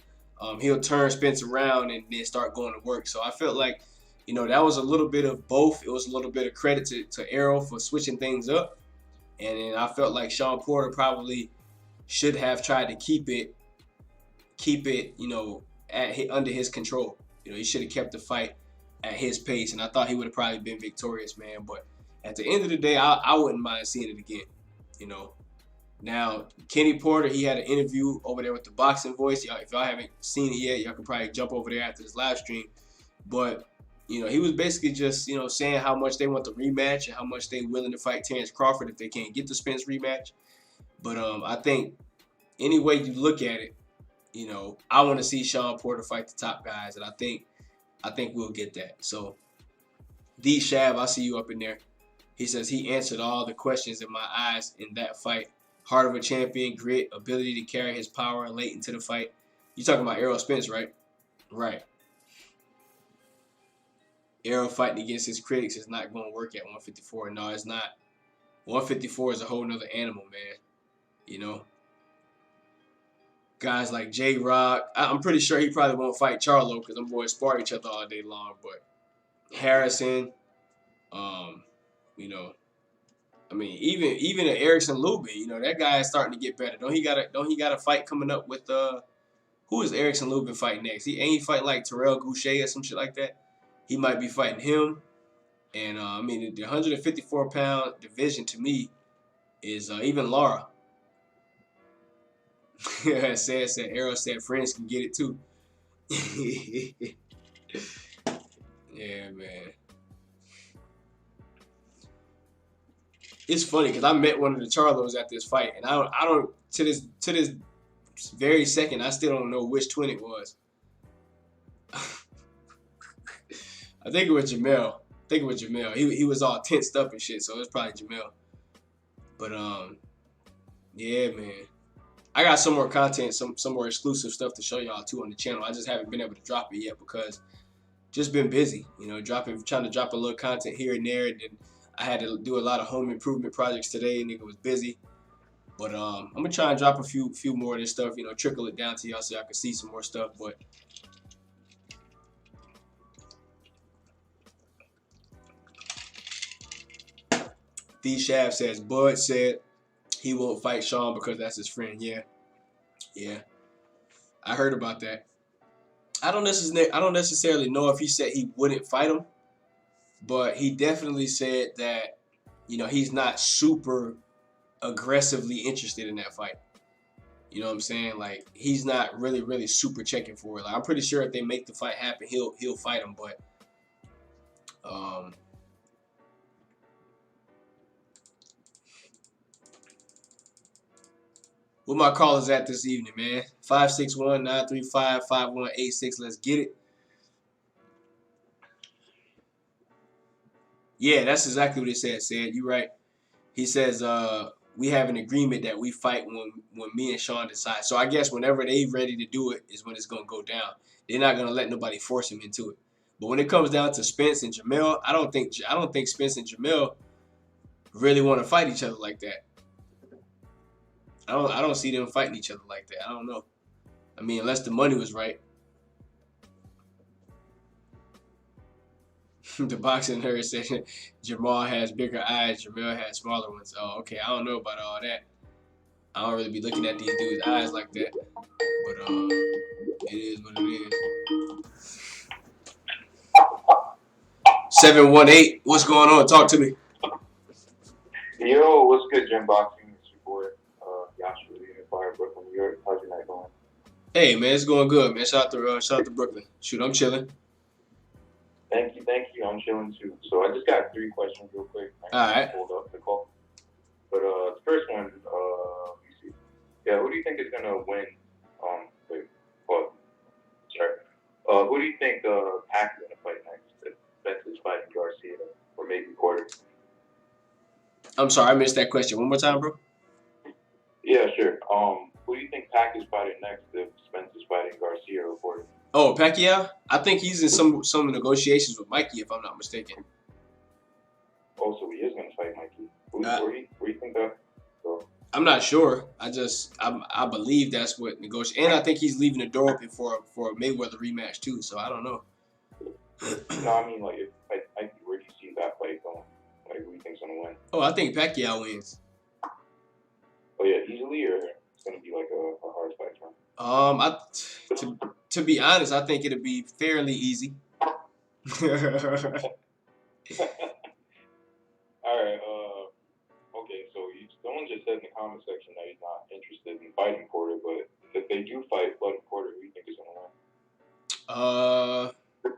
he'll turn Spence around and then start going to work. So I felt like that was a little bit of both. It was a little bit of credit to Errol for switching things up, and then I felt like Shawn Porter probably should have tried to keep it under his control. He should have kept the fight at his pace, and I thought he would have probably been victorious, man. But at the end of the day, I wouldn't mind seeing it again. Now Kenny Porter, he had an interview over there with the Boxing Voice. If y'all haven't seen it yet, y'all can probably jump over there after this live stream. But he was basically just saying how much they want the rematch and how much they willing to fight Terrence Crawford if they can't get the Spence rematch. But I think any way you look at it, I want to see Shawn Porter fight the top guys, and I think we'll get that. So, D Shav, I see you up in there. He says he answered all the questions in my eyes in that fight. Heart of a champion, grit, ability to carry his power late into the fight. You talking about Errol Spence, right? Right. Errol fighting against his critics is not going to work at 154. No, it's not. 154 is a whole nother animal, man. Guys like J-Rock, I'm pretty sure he probably won't fight Charlo because them boys spar each other all day long. But Harrison, even an Erickson Lubin, that guy is starting to get better. Don't he got a fight coming up with who is Erickson Lubin fighting next? He fighting like Terrell Goucher or some shit like that. He might be fighting him. And the 154-pound division to me is even Lara. said Errol said friends can get it too. Yeah, man. It's funny because I met one of the Charlos at this fight, and I don't to this very second I still don't know which twin it was. I think it was Jamel. He was all tensed up and shit, so it was probably Jamel. But yeah, man. I got some more content, some more exclusive stuff to show y'all too on the channel. I just haven't been able to drop it yet because just been busy, trying to drop a little content here and there, and then I had to do a lot of home improvement projects today. Nigga was busy. But I'm gonna try and drop a few more of this stuff, trickle it down to y'all so y'all can see some more stuff. But D Shav says Bud said he won't fight Shawn because that's his friend. Yeah. I heard about that. I don't necessarily know if he said he wouldn't fight him, but he definitely said that, you know, he's not super aggressively interested in that fight. You know what I'm saying? Like, he's not really super checking for it. Like, I'm pretty sure if they make the fight happen, he'll fight him. But what my callers at this evening, man? 561-935-5186. Let's get it. Yeah, that's exactly what he said. You right. He says, we have an agreement that we fight when me and Shawn decide. So I guess whenever they ready to do it is when it's gonna go down. They're not gonna let nobody force him into it. But when it comes down to Spence and Jamel, I don't think Spence and Jamel really want to fight each other like that. I don't see them fighting each other like that. I don't know. I mean, unless the money was right. The boxing nerd said Jamal has bigger eyes, Jamel has smaller ones. Oh, okay. I don't know about all that. I don't really be looking at these dudes' eyes like that. But it is what it is. 718, what's going on? Talk to me. Yo, what's good, Gym Boxing? It's your boy, Joshua, Unified, Brooklyn, New York. How's your night going? Hey, man, it's going good, man. Shout out to Brooklyn. Shoot, I'm chilling. Thank you. I'm chilling too. So I just got 3 questions real quick. All right. Hold up the call. But the first one, let me see. Yeah, who do you think is gonna win? Who do you think Pac is gonna fight next? If Spence is fighting Garcia or maybe Porter? I'm sorry, I missed that question. One more time, bro. Yeah, sure. Who do you think Pac is fighting next? If Spence is fighting Garcia or Porter? Oh, Pacquiao? I think he's in some negotiations with Mikey, if I'm not mistaken. Oh, so he is going to fight Mikey. Where do you think that? So? I'm not sure. I believe that's what negotiation. And I think he's leaving the door open for a Mayweather rematch too. So I don't know. No, I mean, like, if Mikey, where do you see that fight going? Like, who do you think's going to win? Oh, I think Pacquiao wins. Oh yeah, easily, or it's going to be like a hard fight for him? To be honest, I think it'll be fairly easy. All right. Okay. So someone just said in the comment section that he's not interested in fighting Porter, but if they do fight Blood and Porter, who do you think is going to win?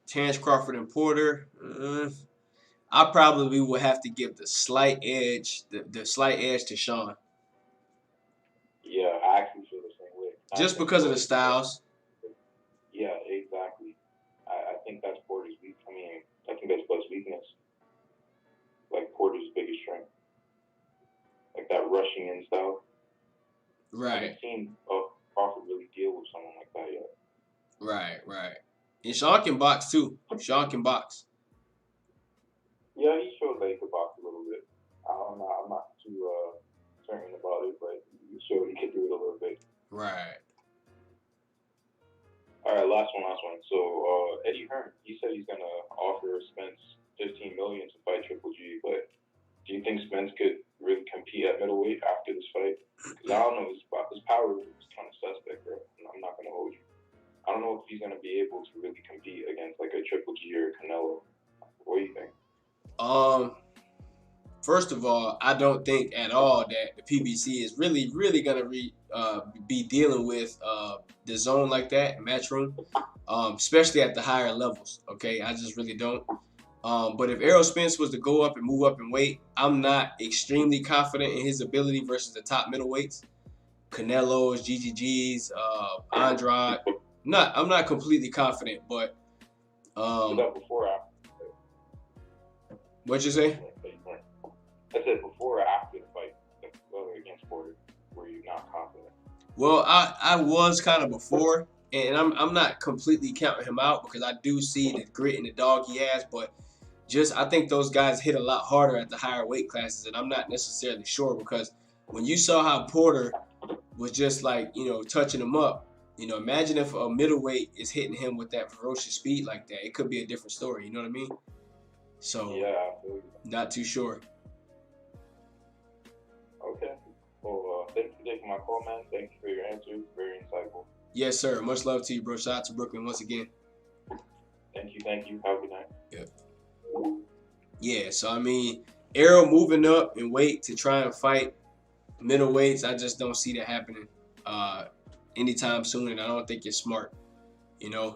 Terrence Crawford and Porter. I probably will have to give the slight edge to Shawn. Yeah, I actually feel the same way. Just because of the styles. Yeah, exactly. I think that's Porter's weakness. I mean, I think that's Blood's weakness. Like Porter's biggest strength. Like that rushing in style. Right. I haven't seen Crawford really deal with someone like that yet. Right. And Shawn can box too. Shawn can box. Yeah, he showed that he could box a little bit. I'm not too certain about it, but he showed he could do it a little bit. Right. All right, last one. So Eddie Hearn, he said he's gonna offer Spence $15 million to fight Triple G, but do you think Spence could really compete at middleweight after this fight? Because I don't know, his power is kind of suspect, bro. I'm not gonna hold you. I don't know if he's gonna be able to really compete against like a Triple G or Canelo. What do you think? First of all, I don't think at all that the PBC is really gonna be dealing with the zone like that, Matchroom, especially at the higher levels. Okay, I just really don't. But if Errol Spence was to go up and move up in weight, I'm not extremely confident in his ability versus the top middleweights, Canelos, GGGs, Andrade. I'm not completely confident, but Was that before or after? What'd you say? I said before or after the fight against Porter, were you not confident? Well, I was kind of before, and I'm not completely counting him out because I do see the grit and the dog he has, but I think those guys hit a lot harder at the higher weight classes, and I'm not necessarily sure because when you saw how Porter was just like, touching him up, imagine if a middleweight is hitting him with that ferocious speed like that. It could be a different story, you know what I mean? So, yeah, not too sure. Okay. Well, thank you for taking my call, man. Thank you for your answers. Very insightful. Yes, sir. Much love to you, bro. Shout out to Brooklyn once again. Thank you. Have a good night. Yeah. Yeah, so I mean, Errol moving up in weight to try and fight middleweights, I just don't see that happening anytime soon, and I don't think it's smart. And I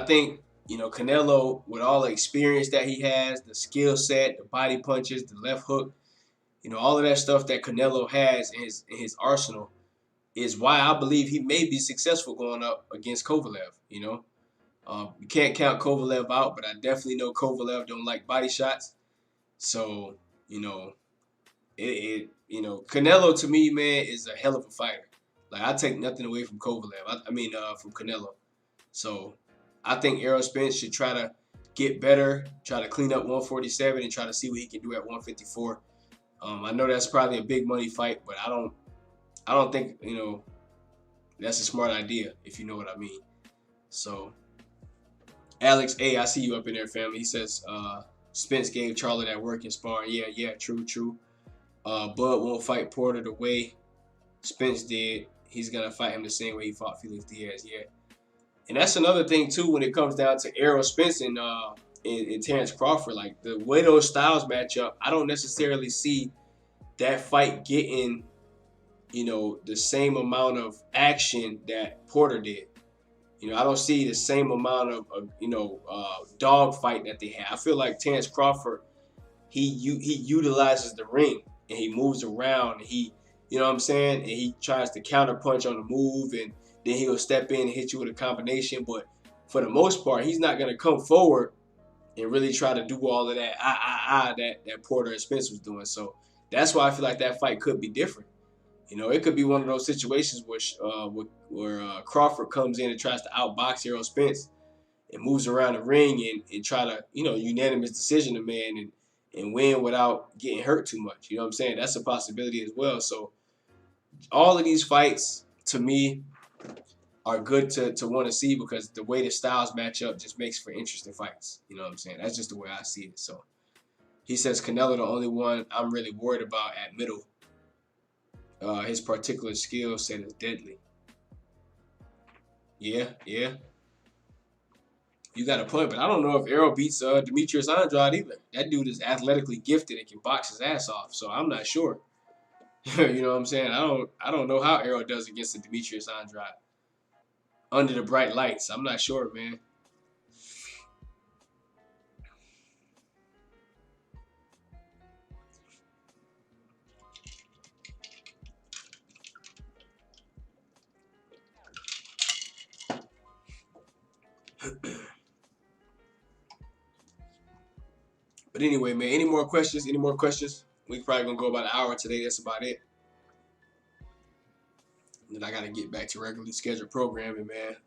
think Canelo, with all the experience that he has, the skill set, the body punches, the left hook, all of that stuff that Canelo has in his arsenal is why I believe he may be successful going up against Kovalev. You can't count Kovalev out, but I definitely know Kovalev don't like body shots. So, Canelo to me, man, is a hell of a fighter. Like, I take nothing away from Kovalev. From Canelo. So, I think Errol Spence should try to get better, try to clean up 147, and try to see what he can do at 154. I know that's probably a big money fight, but I don't think that's a smart idea, if you know what I mean. So, Alex A, I see you up in there, family. He says Spence gave Charlie that work in sparring. Yeah, true. Bud won't fight Porter the way Spence did. He's gonna fight him the same way he fought Felix Diaz. Yeah, and that's another thing too when it comes down to Errol Spence and Terrence Crawford. Like, the way those styles match up, I don't necessarily see that fight getting the same amount of action that Porter did. I don't see the same amount of dog fight that they have. I feel like Terrence Crawford, he utilizes the ring and he moves around and he, you know what I'm saying, and he tries to counter punch on the move, and then he'll step in and hit you with a combination. But for the most part, he's not gonna come forward and really try to do all of that that Porter and Spence was doing. So that's why I feel like that fight could be different. It could be one of those situations where Crawford comes in and tries to outbox Errol Spence and moves around the ring and try to, unanimous decision the man and win without getting hurt too much. You know what I'm saying? That's a possibility as well. So all of these fights, to me, are good to want to see, because the way the styles match up just makes for interesting fights. You know what I'm saying? That's just the way I see it. So he says Canelo the only one I'm really worried about at middle. His particular skill set is deadly. Yeah. You got a point, but I don't know if Errol beats Demetrius Andrade either. That dude is athletically gifted and can box his ass off, so I'm not sure. You know what I'm saying? I don't know how Errol does against the Demetrius Andrade under the bright lights. I'm not sure, man. But anyway, man, any more questions? We probably gonna go about an hour today. That's about it. And then I gotta get back to regularly scheduled programming, man.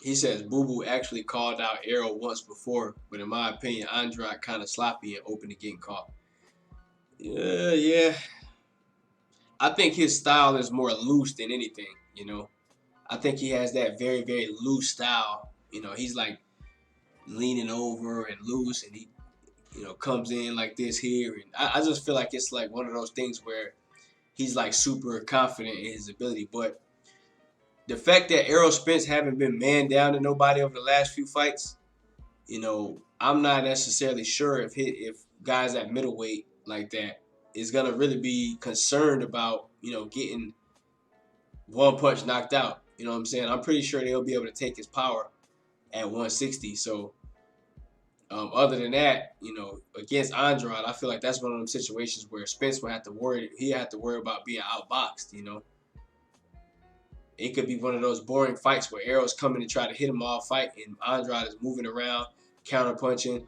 He says Boo Boo actually called out Errol once before, but in my opinion, Andrade kind of sloppy and open to getting caught. Yeah. I think his style is more loose than anything, I think he has that very, very loose style. He's like leaning over and loose, and he, comes in like this here. And I just feel like it's like one of those things where he's like super confident in his ability. But the fact that Errol Spence haven't been man down to nobody over the last few fights, I'm not necessarily sure if guys at middleweight like that is gonna really be concerned about, getting one punch knocked out. You know what I'm saying? I'm pretty sure they'll be able to take his power at 160. So other than that, against Andrade, I feel like that's one of them situations where Spence will have to worry. He had to worry about being outboxed. It could be one of those boring fights where Errol's coming to try to hit him all fight, and Andrade is moving around, counter punching,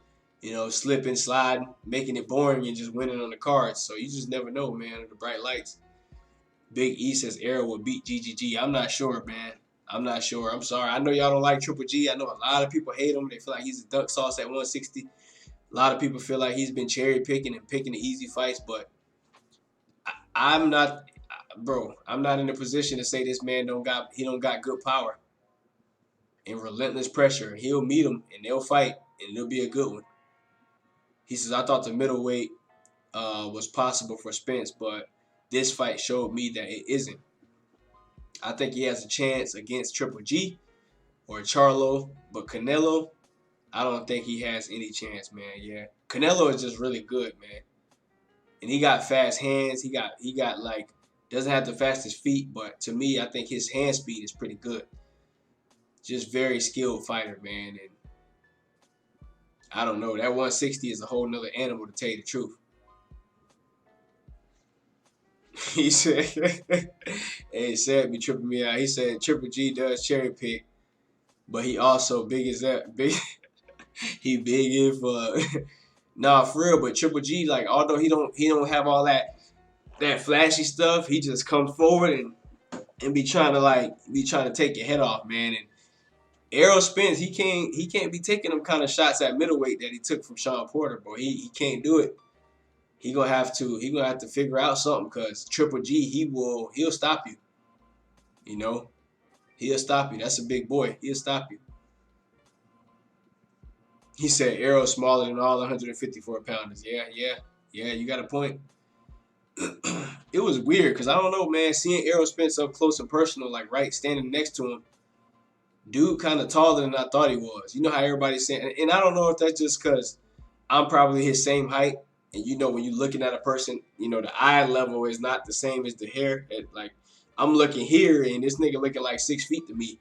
slipping, sliding, making it boring and just winning on the cards. So you just never know, man, under the bright lights. Big E says Errol will beat GGG. I'm not sure, man. I'm not sure. I'm sorry. I know y'all don't like Triple G. I know a lot of people hate him. They feel like he's a duck sauce at 160. A lot of people feel like he's been cherry picking and picking the easy fights, but I'm not, bro. I'm not in a position to say this man don't got good power and relentless pressure. He'll meet him and they'll fight and it'll be a good one. He says, I thought the middleweight was possible for Spence, but this fight showed me that it isn't. I think he has a chance against Triple G or Charlo, but Canelo, I don't think he has any chance, man. Yeah, Canelo is just really good, man, and he got fast hands. He got like doesn't have the fastest feet, but to me, I think his hand speed is pretty good. Just very skilled fighter, man, and I don't know. That 160 is a whole nother animal, to tell you the truth. He said, hey, Sad be tripping me out. He said Triple G does cherry pick, but he also big as that. Big, he big in for nah, for real. But Triple G, like, although he don't have all that flashy stuff, he just comes forward and be trying to take your head off, man. And Errol Spence, he can't be taking them kind of shots at middleweight that he took from Shawn Porter, bro. He can't do it. He gonna have to figure out something, because Triple G, he'll stop you. You know, he'll stop you. That's a big boy. He'll stop you. He said Errol's smaller than all 154 pounders. Yeah. You got a point. It was weird because I don't know, man. Seeing Errol Spence up close and personal, like right standing next to him, dude, kind of taller than I thought he was. You know how everybody's saying, and I don't know if that's just because I'm probably his same height. And you know, when you're looking at a person, you know, the eye level is not the same as the hair. Like, I'm looking here, and this nigga looking like 6 feet to me.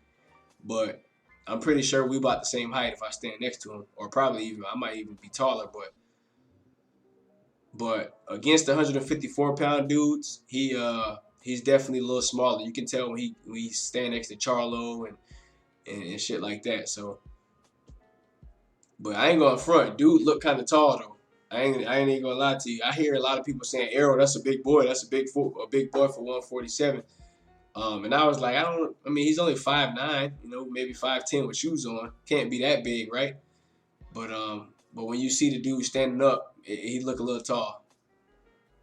But I'm pretty sure we about the same height if I stand next to him. Or probably even, I might even be taller. But against the 154-pound dudes, he's definitely a little smaller. You can tell when he stand next to Charlo and shit like that. So, but I ain't gonna front. Dude look kind of tall, though. I ain't even gonna lie to you. I hear a lot of people saying, Errol, that's a big boy. That's a big boy for 147. And I was like, I mean, he's only 5'9", you know, maybe 5'10" with shoes on. Can't be that big, right? But when you see the dude standing up, he look a little tall.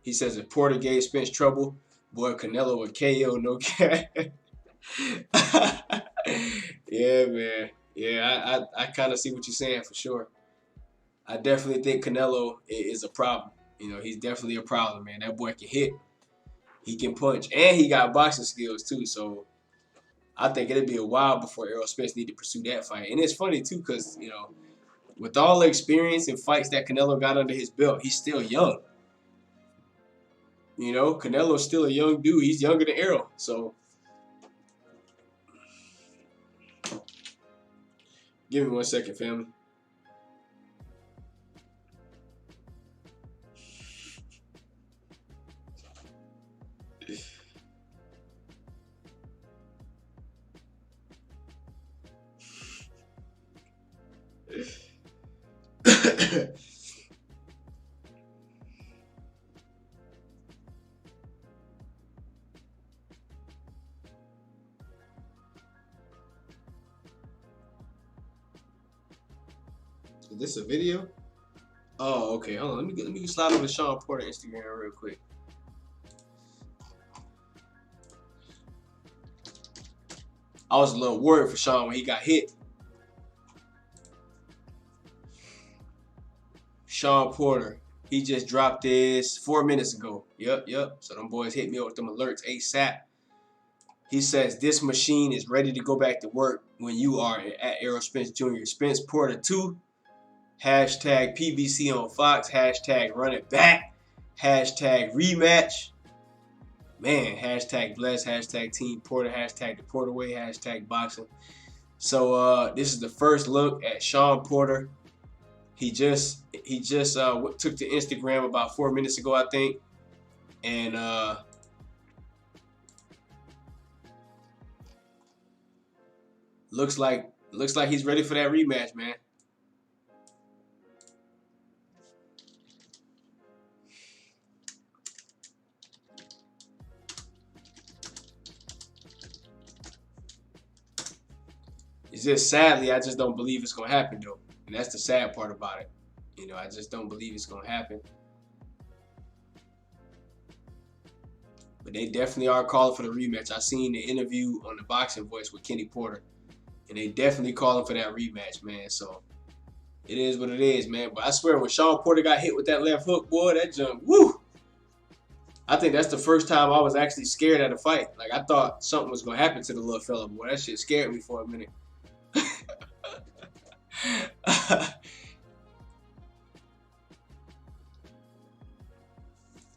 He says if Porter gave Spence trouble, boy, Canelo would KO, no cap. Yeah, man. Yeah, I kind of see what you're saying for sure. I definitely think Canelo is a problem. You know, he's definitely a problem, man. That boy can hit. He can punch. And he got boxing skills, too. So I think it'll be a while before Errol Spence need to pursue that fight. And it's funny, too, because, you know, with all the experience and fights that Canelo got under his belt, he's still young. You know, Canelo's still a young dude. He's younger than Errol. So give me 1 second, family. Is this a video? Oh, okay. Hold on. Let me slide over to Shawn Porter Instagram real quick. I was a little worried for Shawn when he got hit. Shawn Porter, he just dropped this 4 minutes ago. Yep. So them boys hit me up with them alerts ASAP. He says this machine is ready to go back to work when you are at Errol Spence Jr. Spence-Porter 2. Hashtag PBC on Fox. Hashtag run it back. Hashtag rematch. Man, hashtag bless. Hashtag Team Porter. Hashtag the Porter way. Hashtag boxing. So this is the first look at Shawn Porter. He just took to Instagram about 4 minutes ago, I think, and looks like he's ready for that rematch, man. It's just sadly, I just don't believe it's gonna happen though, and that's the sad part about it. You know, I just don't believe it's gonna happen. But they definitely are calling for the rematch. I seen the interview on the Boxing Voice with Kenny Porter, and they definitely calling for that rematch, man. So it is what it is, man. But I swear, when Shawn Porter got hit with that left hook, boy, that jump, woo! I think that's the first time I was actually scared at a fight. Like, I thought something was gonna happen to the little fella, boy. That shit scared me for a minute.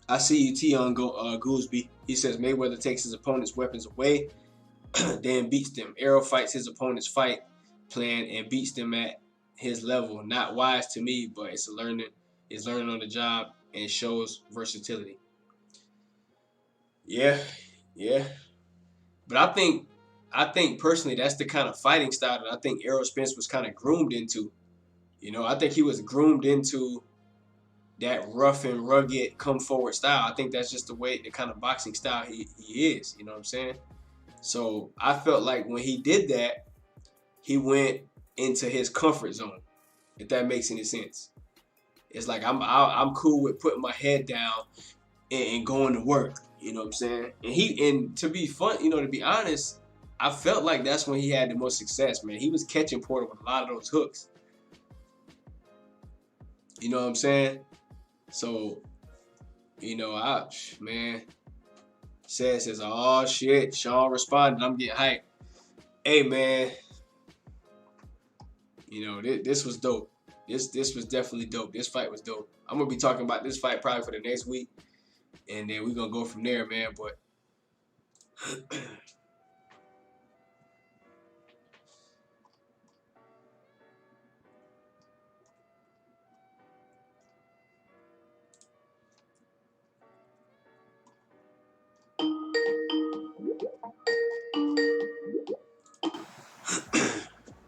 I see you, T on Goolsby. He says Mayweather takes his opponent's weapons away, then beats them. Errol fights his opponent's fight plan and beats them at his level. Not wise to me, but it's learning on the job and shows versatility. Yeah. But I think personally that's the kind of fighting style that I think Errol Spence was kind of groomed into. You know, I think he was groomed into that rough and rugged come forward style. I think that's just the kind of boxing style he is. You know what I'm saying? So I felt like when he did that, he went into his comfort zone. If that makes any sense, it's like I'm cool with putting my head down and going to work. You know what I'm saying? And to be honest, I felt like that's when he had the most success, man. He was catching Porter with a lot of those hooks. You know what I'm saying? So, you know, says, oh shit, Shawn responded. I'm getting hyped. Hey man, you know, this was dope. This was definitely dope. This fight was dope. I'm gonna be talking about this fight probably for the next week, and then we're gonna go from there, man. But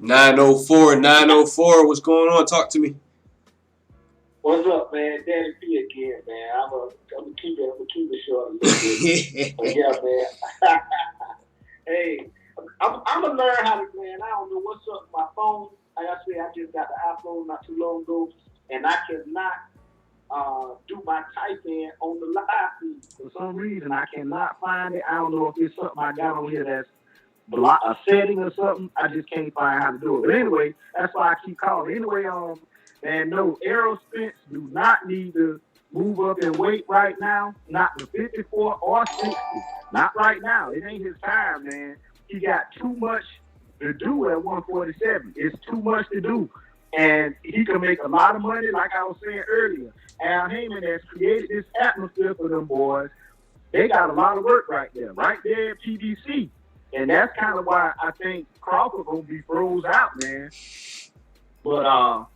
904, what's going on? Talk to me. What's up, man? Danny P again, man. I'm gonna keep it short a little bit. But yeah, man. Hey, I'm gonna learn how to, man. I don't know what's up with my phone. Like I said, I just got the iPhone not too long ago, and I cannot do my typing on the live feed. For some reason, I cannot find it. I don't know if it's something I got on here that's a setting or something. I just can't find how to do it. But anyway, that's why I keep calling. Anyway, and no, Errol Spence do not need to move up in weight right now. Not to 54 or 60. Not right now. It ain't his time, man. He got too much to do at 147. It's too much to do. And he can make a lot of money, like I was saying earlier. Al Haymon has created this atmosphere for them boys. They got a lot of work right there at PBC. And that's kind of why I think Crawford gonna be froze out, man. But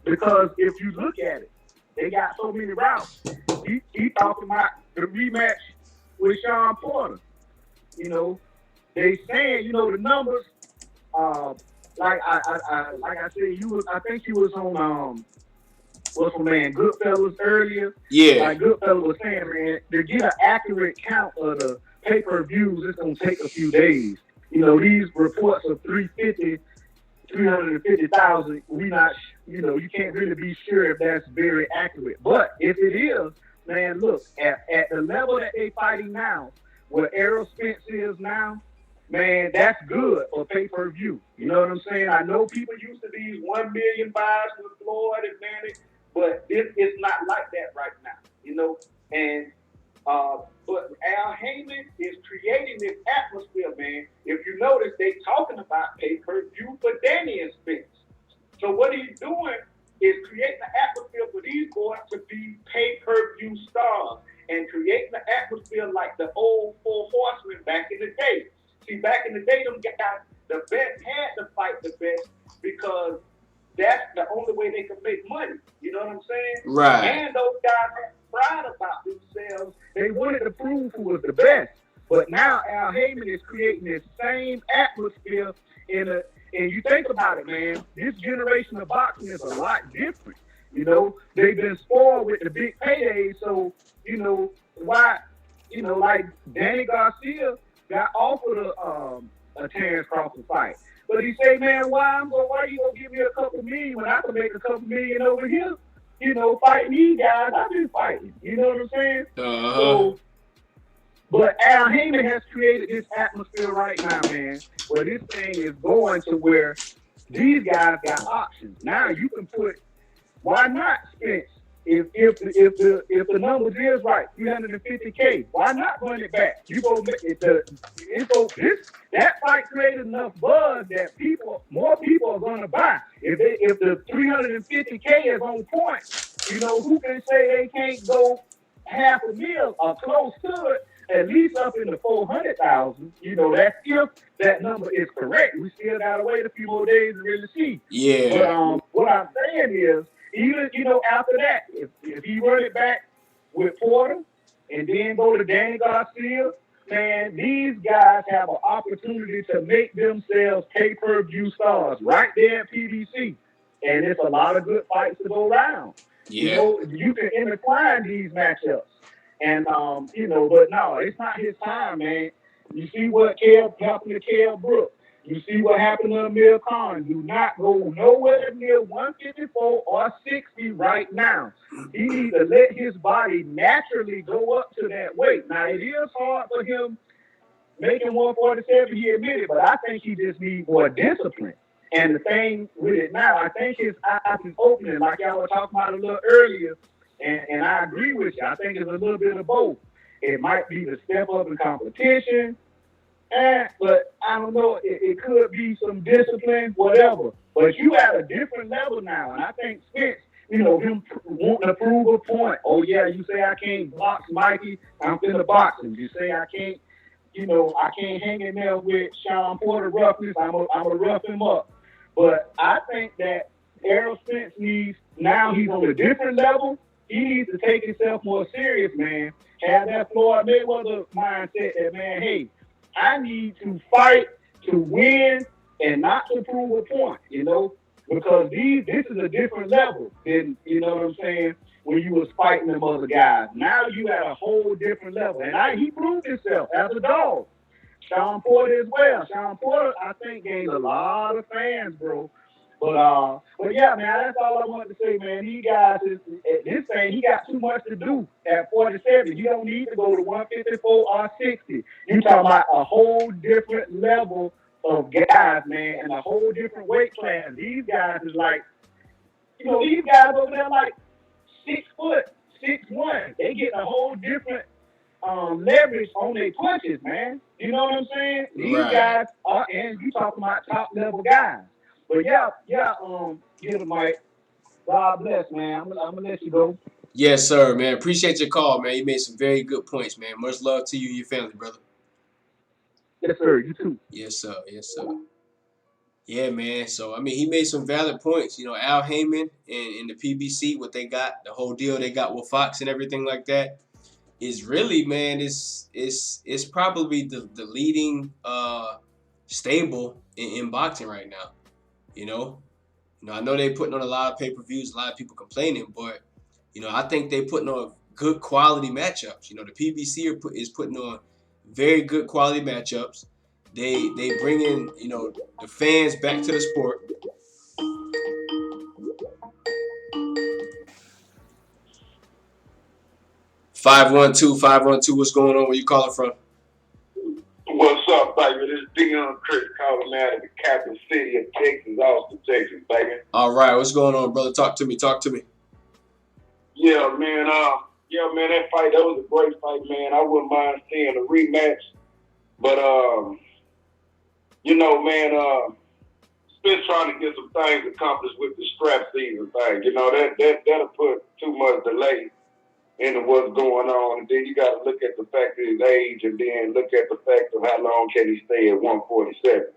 because if you look at it, they got so many rounds. He talking about the rematch with Shawn Porter. You know, they saying, you know, the numbers. Like I said, I think you was on what's my man, Goodfellas earlier. Yeah. Like Goodfellas was saying, man, to get an accurate count of the pay-per-views, it's gonna take a few days. You know, these reports of 350,000, we not, you know, you can't really be sure if that's very accurate. But if it is, man, look, at the level that they fighting now, where Errol Spence is now, man, that's good for pay-per-view. You know what I'm saying? I know people used to these 1 million buys with Floyd and Manny, but it's not like that right now, you know? And but Al Haymon is creating this atmosphere, man. If you notice, they talking about pay-per-view for Danny and Spence. So what he's doing is creating an atmosphere for these boys to be pay-per-view stars and creating an atmosphere like the old Four Horsemen back in the day. See, back in the day, them guys, the best had to fight the best because that's the only way they could make money. You know what I'm saying? Right. And those guys had pride about themselves. They wanted to prove who was the best. But now Al Haymon is creating this same atmosphere and you think about it, man, this generation of boxing is a lot different. You know, they've been spoiled with the big paydays, so, you know, why, you know, like Danny Garcia got offered a Terrence Crawford fight. But he say, man, why you gonna give me a couple million when I can make a couple million over here? You know, fighting these guys, I've been fighting. You know what I'm saying? So, but Al Haymon has created this atmosphere right now, man, where this thing is going to where these guys got options. Now you can put, why not Spence? If the numbers is right, 350K, why not run it back? You go that fight created enough buzz that more people are gonna buy. If the 350K is on point, you know, who can say they can't go $500,000 or close to it, at least up in the 400,000? You know, that's if that number is correct. We still gotta wait a few more days to really see. Yeah. But what I'm saying is, even, you know, after that, if he run it back with Porter and then go to Danny Garcia, man, these guys have an opportunity to make themselves pay-per-view stars right there at PBC. And it's a lot of good fights to go around. Yeah. You know, you can intertwine these matchups. And, you know, but no, it's not his time, man. You see what happened to Kell Brooks. You see what happened to Amir Khan. Do not go nowhere near 154 or 60 right now. He needs to let his body naturally go up to that weight. Now, it is hard for him making 147, he admitted, but I think he just needs more discipline. And the thing with it now, I think his eyes is opening, like y'all were talking about a little earlier, and I agree with you. I think it's a little bit of both. It might be the step up in competition, but I don't know, it could be some discipline, whatever. But you at a different level now, and I think Spence, you know, him wanting to prove a point. Oh, yeah, you say I can't box Mikey, I'm finna box him. You say I can't, you know, I can't hang in there with Shawn Porter roughness, I'm gonna rough him up. But I think that Errol Spence needs, now he's on a different level, he needs to take himself more serious, man. Have that Floyd Mayweather mindset that, man, hey, I need to fight to win and not to prove a point, you know, because this is a different level than, you know what I'm saying, when you was fighting them other guys. Now you at a whole different level. And he proved himself as a dog. Shawn Porter as well. Shawn Porter, I think, gained a lot of fans, bro. But yeah, man, that's all I wanted to say, man. These guys, this thing, he got too much to do at 47. You don't need to go to 154 or 60. You talking about a whole different level of guys, man, and a whole different weight class. These guys is like, you know, these guys over there like 6 foot, 6'1". They get a whole different leverage on their punches, man. You know what I'm saying? These guys are, and you talking about top level guys. But yeah, get him, Mike. God bless, man. I'm gonna let you go. Yes, sir, man. Appreciate your call, man. You made some very good points, man. Much love to you and your family, brother. Yes, sir. You too. Yes, sir. Yes, sir. Yeah, man. So, I mean, he made some valid points. You know, Al Haymon and the PBC, what they got, the whole deal they got with Fox and everything like that, is really, man, it's probably the leading stable in boxing right now. You know, I know they putting on a lot of pay-per-views, a lot of people complaining, but, you know, I think they putting on good quality matchups. You know, the PBC is putting on very good quality matchups. They bring in, you know, the fans back to the sport. $512, what's going on? Where you calling from? What's up, baby? This is Dion Chris calling out of the capital city of Texas, Austin, Texas, baby. All right, what's going on, brother? Talk to me. Yeah, man. That fight, that was a great fight, man. I wouldn't mind seeing a rematch. But, you know, man, Spence trying to get some things accomplished with the strap season thing. You know, that'll put too much delay into what's going on. And then you got to look at the fact of his age and then look at the fact of how long can he stay at 147.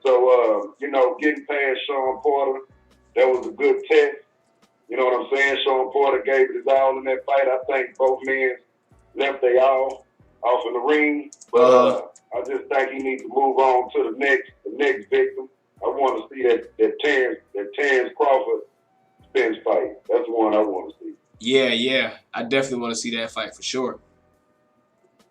So, you know, getting past Shawn Porter, that was a good test. You know what I'm saying? Shawn Porter gave it his all in that fight. I think both men left their all off in the ring. But I just think he needs to move on to the next victim. I want to see that Terrence Crawford Spence fight. That's the one I want to see. Yeah. I definitely want to see that fight for sure.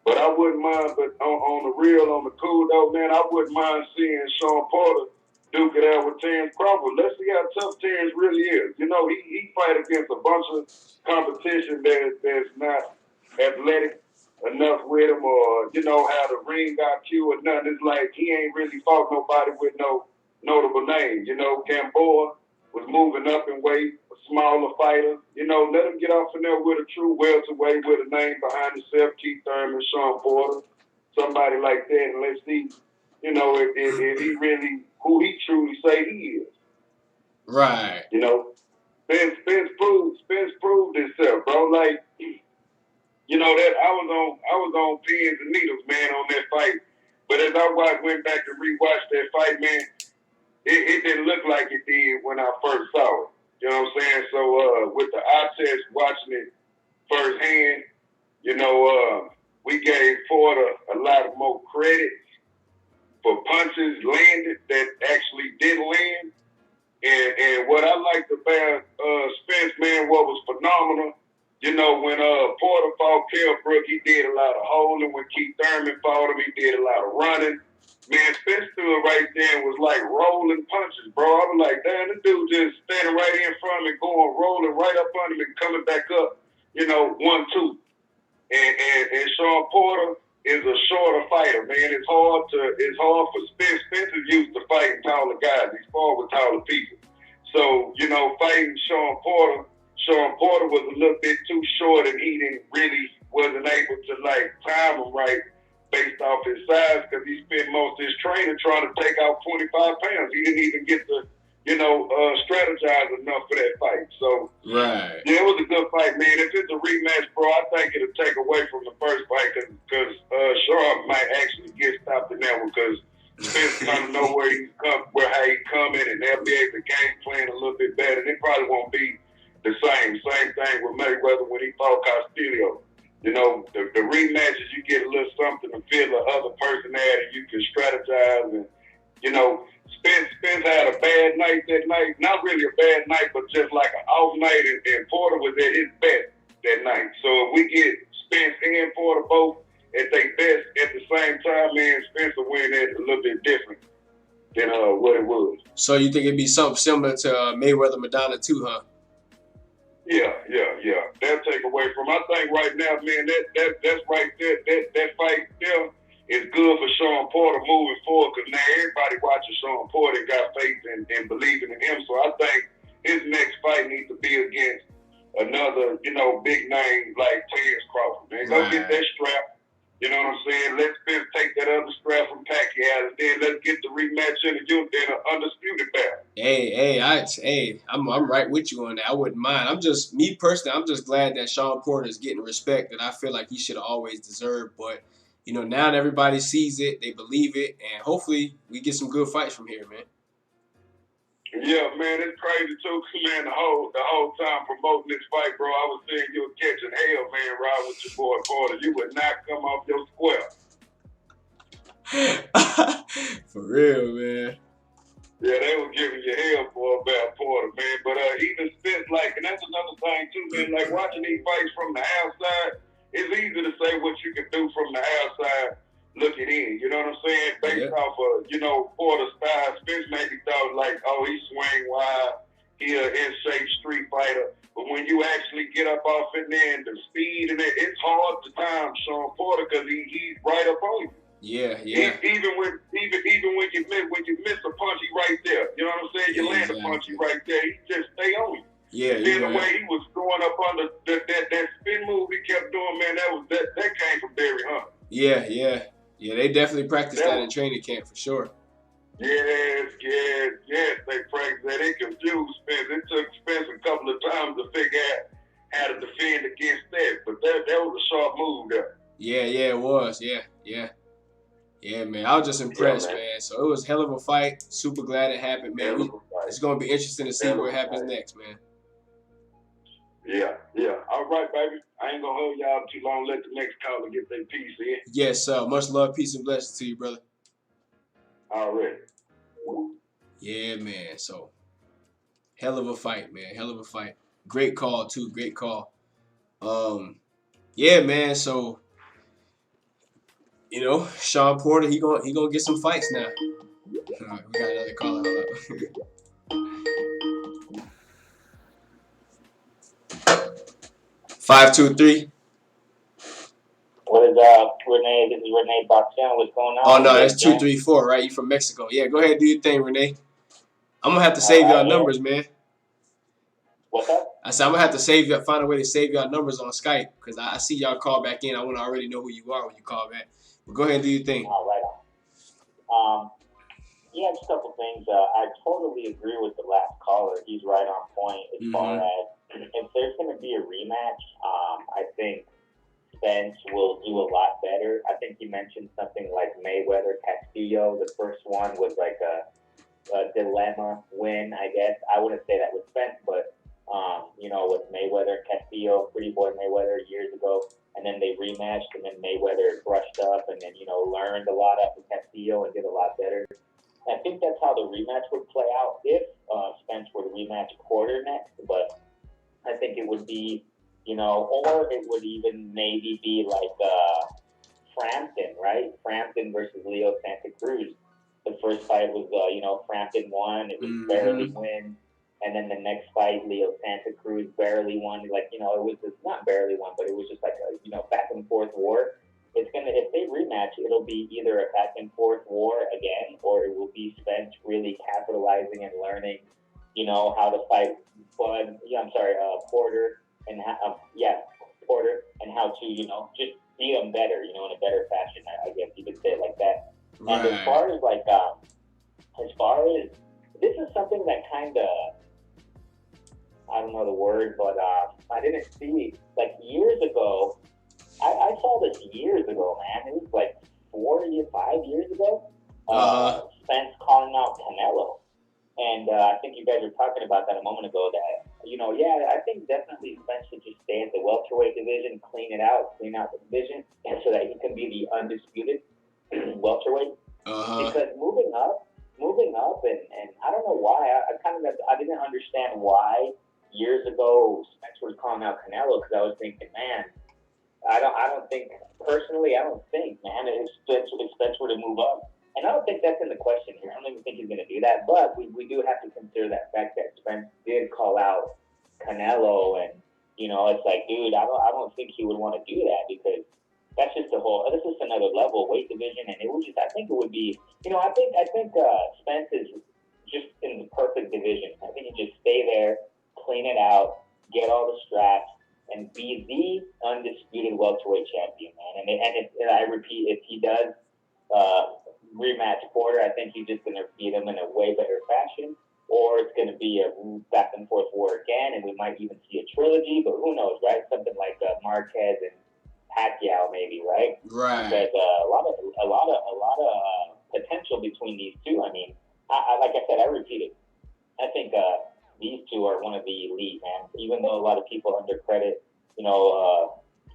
But I wouldn't mind, but on the real, on the cool though, man, I wouldn't mind seeing Shawn Porter duke it out with Terrence Crawford. Let's see how tough Terrence really is. You know, he fight against a bunch of competition that's not athletic enough with him, or you know how the ring IQ or nothing. It's like he ain't really fought nobody with no notable name. You know, Gamboa was moving up in weight, a smaller fighter. You know, let him get off in there with a true welterweight with a name behind himself, Keith Thurman, Shawn Porter, somebody like that, and let's see, you know, if he really who he truly say he is. Right. You know, Spence proved himself, bro. Like, you know, that I was on pins and needles, man, on that fight. But as I went back and rewatched that fight, man, it didn't look like it did when I first saw it. You know what I'm saying? So with the eye test, watching it firsthand, you know, we gave Porter a lot of more credit for punches landed that actually did land. And what I liked about Spence, man, what was phenomenal, you know, when Porter fought Kell Brook, he did a lot of holding. When Keith Thurman fought him, he did a lot of running. Man, Spence stood right there and was like rolling punches, bro. I was like, damn, this dude just standing right in front of me, rolling right up on him and coming back up, you know, 1-2. And Shawn Porter is a shorter fighter, man. It's hard for Spence. Spence is used to fighting taller guys. He's fought with taller people. So, you know, fighting Shawn Porter was a little bit too short, and he wasn't able to like time him right based off his size, because he spent most of his training trying to take out 25 pounds. He didn't even get to, you know, strategize enough for that fight. So, right. Yeah, it was a good fight, man. If it's a rematch, bro, I think it'll take away from the first fight, because Shawn might actually get stopped in that one, because Spence kind of know how he coming, and they'll be able to game plan a little bit better. And it probably won't be the same. Same thing with Mayweather when he fought Castillo. You know, the rematches, you get a little something to feel the other person at, and you can strategize. And, you know, Spence had a bad night that night. Not really a bad night, but just like an off night, and Porter was at his best that night. So if we get Spence and Porter both at their best at the same time, man, Spence will win that a little bit different than what it was. So you think it'd be something similar to Mayweather Madonna too, huh? Yeah. That'll take away from. I think right now, man, that's right there. That fight there is good for Shawn Porter moving forward, because now everybody watching Shawn Porter got faith and believing in him. So I think his next fight needs to be against another, you know, big name like Terrence Crawford. Man, go get that strap. You know what I'm saying? Let's take that other strap from Pacquiao, and then let's get the rematch in the undisputed battle. I'm right with you on that. I wouldn't mind. I'm just glad that Shawn Porter is getting respect that I feel like he should have always deserved. But, you know, now that everybody sees it, they believe it, and hopefully we get some good fights from here, man. Yeah, man, it's crazy too, man. The whole time promoting this fight, bro, I was saying you were catching hell, man, riding with your boy Porter. You would not come off your square. For real, man. Yeah, they were giving you hell for about Porter, man. But even Spence, like, and that's another thing too, man. Like, watching these fights from the outside, it's easy to say what you can do from the outside looking in. You know what I'm saying? Based off of, you know, Porter's style. Spence maybe thought like, oh, he swing wide, he an in-shape street fighter. But when you actually get up off in there and the speed and it's hard to time Shawn Porter, because he's right up on you. Yeah. Even when you miss a punch, he right there. You know what I'm saying? You land a punch, he right there. He just stay on you. Yeah. Then the way he was going up under that spin move he kept doing, man, that came from Barry Hunt. Yeah. They definitely practiced that in training camp for sure. Yes, they practiced that. They confused Spence. It took Spence a couple of times to figure out how to defend against that. But that was a sharp move there. Yeah, it was. Yeah, man. I was just impressed, man. So it was a hell of a fight. Super glad it happened, man. It's going to be interesting to see what happens next, man. Yeah. All right, baby. I ain't going to hold y'all too long. Let the next caller get their piece in. Yes, sir. Much love, peace, and blessings to you, brother. All right. Yeah, man. So, hell of a fight, man. Hell of a fight. Great call, too. Great call. Yeah, man. So, you know, Shawn Porter, he gonna get some fights now. All right, we got another caller. Hold up. 523. What is Renee? This is Renee Boxian. What's going on? Oh no, that's 234, right? You from Mexico? Yeah, go ahead, do your thing, Renee. I'm gonna have to save y'all numbers, man. What's up? I said I'm gonna have to find a way to save y'all numbers on Skype because I see y'all call back in. I want to already know who you are when you call back. But go ahead and do your thing. All right. Yeah, just a couple things. I totally agree with the last caller. He's right on point as far as if there's going to be a rematch. I think Spence will do a lot better. I think he mentioned something like Mayweather Castillo. The first one was like a dilemma win, I guess. I wouldn't say that with Spence, but with Mayweather Castillo, Pretty Boy Mayweather years ago, and then they rematched, and then Mayweather brushed up, and then learned a lot after Castillo and did a lot better. I think that's how the rematch would play out if Spence were to rematch Porter next, but I think it would be, or it would even maybe be like Frampton, right? Frampton versus Leo Santa Cruz. The first fight was, Frampton won. It was barely win. And then the next fight, Leo Santa Cruz barely won. Like, it was just not barely won, but it was just like a, back and forth war. If they rematch, it'll be either a back and forth war again, or it will be Spence really capitalizing and learning, how to fight Porter and Porter and how to, just beat him better, in a better fashion. I guess you could say it like that. Right. And as far as this is something that kind of, I don't know the word, but I didn't see, like years ago, I saw this years ago, man. It was like 5 years ago. Spence calling out Canelo. And I think you guys were talking about that a moment ago that, I think definitely Spence should just stay at the welterweight division, clean out the division, and so that he can be the undisputed welterweight. Because moving up, and I don't know why, I didn't understand why years ago Spence was calling out Canelo, because I was thinking, man, I don't think, man, if Spence were to move up, and I don't think that's in the question here. I don't even think he's going to do that, but we do have to consider that fact that Spence did call out Canelo, and, it's like, dude, I don't think he would want to do that, because that's just this is another level weight division, and it would just, I think it would be, I think Spence is just in the perfect division. I think he just stay there, clean it out, get all the straps, and be the undisputed welterweight champion, man. And I repeat, if he does rematch Porter, I think he's just going to beat him in a way better fashion, or it's going to be a back and forth war again, and we might even see a trilogy, but who knows, right? Something like Marquez and Pacquiao, maybe, right? Right. There's a lot of potential between these two. I mean, I like I said, I repeat it. I think these two are one of the elite, man. Even though a lot of people undercredit,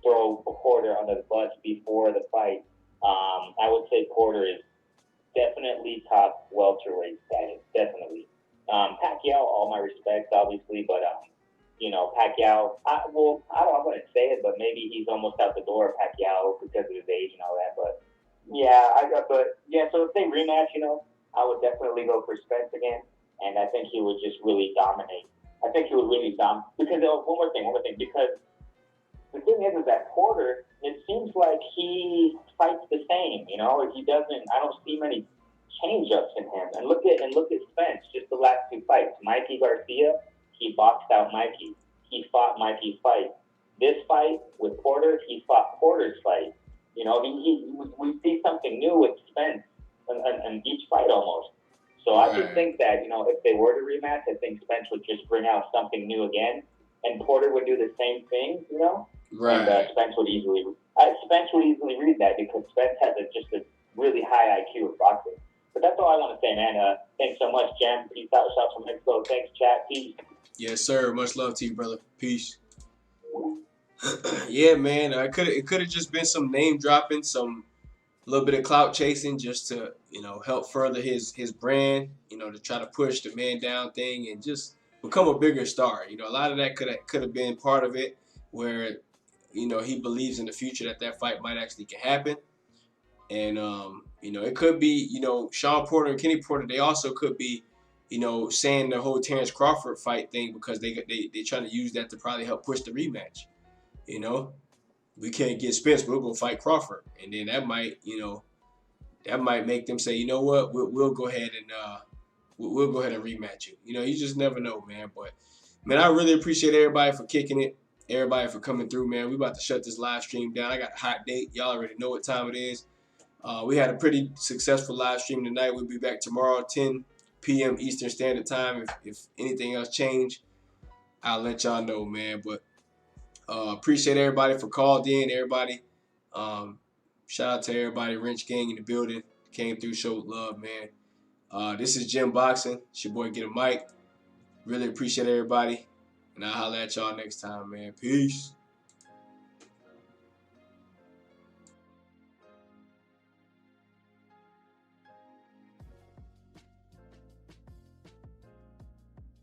throw Porter under the bus before the fight, I would say Porter is definitely top welterweight status, definitely. Pacquiao, all my respects, obviously, but Pacquiao, I wouldn't say it, but maybe he's almost out the door, Pacquiao, because of his age and all that. But so if they rematch, I would definitely go for Spence again, and I think he would just really dominate. I think he would really dominate. Because one more thing, because the thing is that Porter, it seems like he fights the same, he doesn't, I don't see many change-ups in him. And look at Spence, just the last two fights. Mikey Garcia, he boxed out Mikey. He fought Mikey's fight. This fight with Porter, he fought Porter's fight. We see something new with Spence in each fight almost. So I just think that, if they were to rematch, I think Spence would just bring out something new again, and Porter would do the same thing, Right. And Spence would easily read that, because Spence has just a really high IQ of boxing. But that's all I want to say, man. Thanks so much, Jam. Peace out. Shout from Mexico. Thanks, chat. Peace. Yes, sir. Much love to you, brother. Peace. Yeah, man. It could have just been some name dropping, some little bit of clout chasing, just to help further his brand. To try to push the man down thing and just become a bigger star. A lot of that could have been part of it, where he believes in the future that fight might actually can happen. And You know, it could be, you know, Shawn Porter and Kenny Porter. They also could be, you know, saying the whole Terrence Crawford fight thing because they trying to use that to probably help push the rematch. You know, we can't get Spence, we'll go fight Crawford, and then that might, you know, that might make them say, you know what, we'll go ahead and we'll go ahead and rematch you. You know, you just never know, man. But man, I really appreciate everybody for kicking it, everybody for coming through, man. We about to shut this live stream down. I got a hot date. Y'all already know what time it is. We had a pretty successful live stream tonight. We'll be back tomorrow, 10 p.m. Eastern Standard Time. If anything else change, I'll let y'all know, man. But appreciate everybody for called in, everybody. Shout out to everybody, Wrench Gang in the building. Came through, showed love, man. This is Jim Boxing. It's your boy, Get a Mic. Really appreciate everybody. And I'll holler at y'all next time, man. Peace.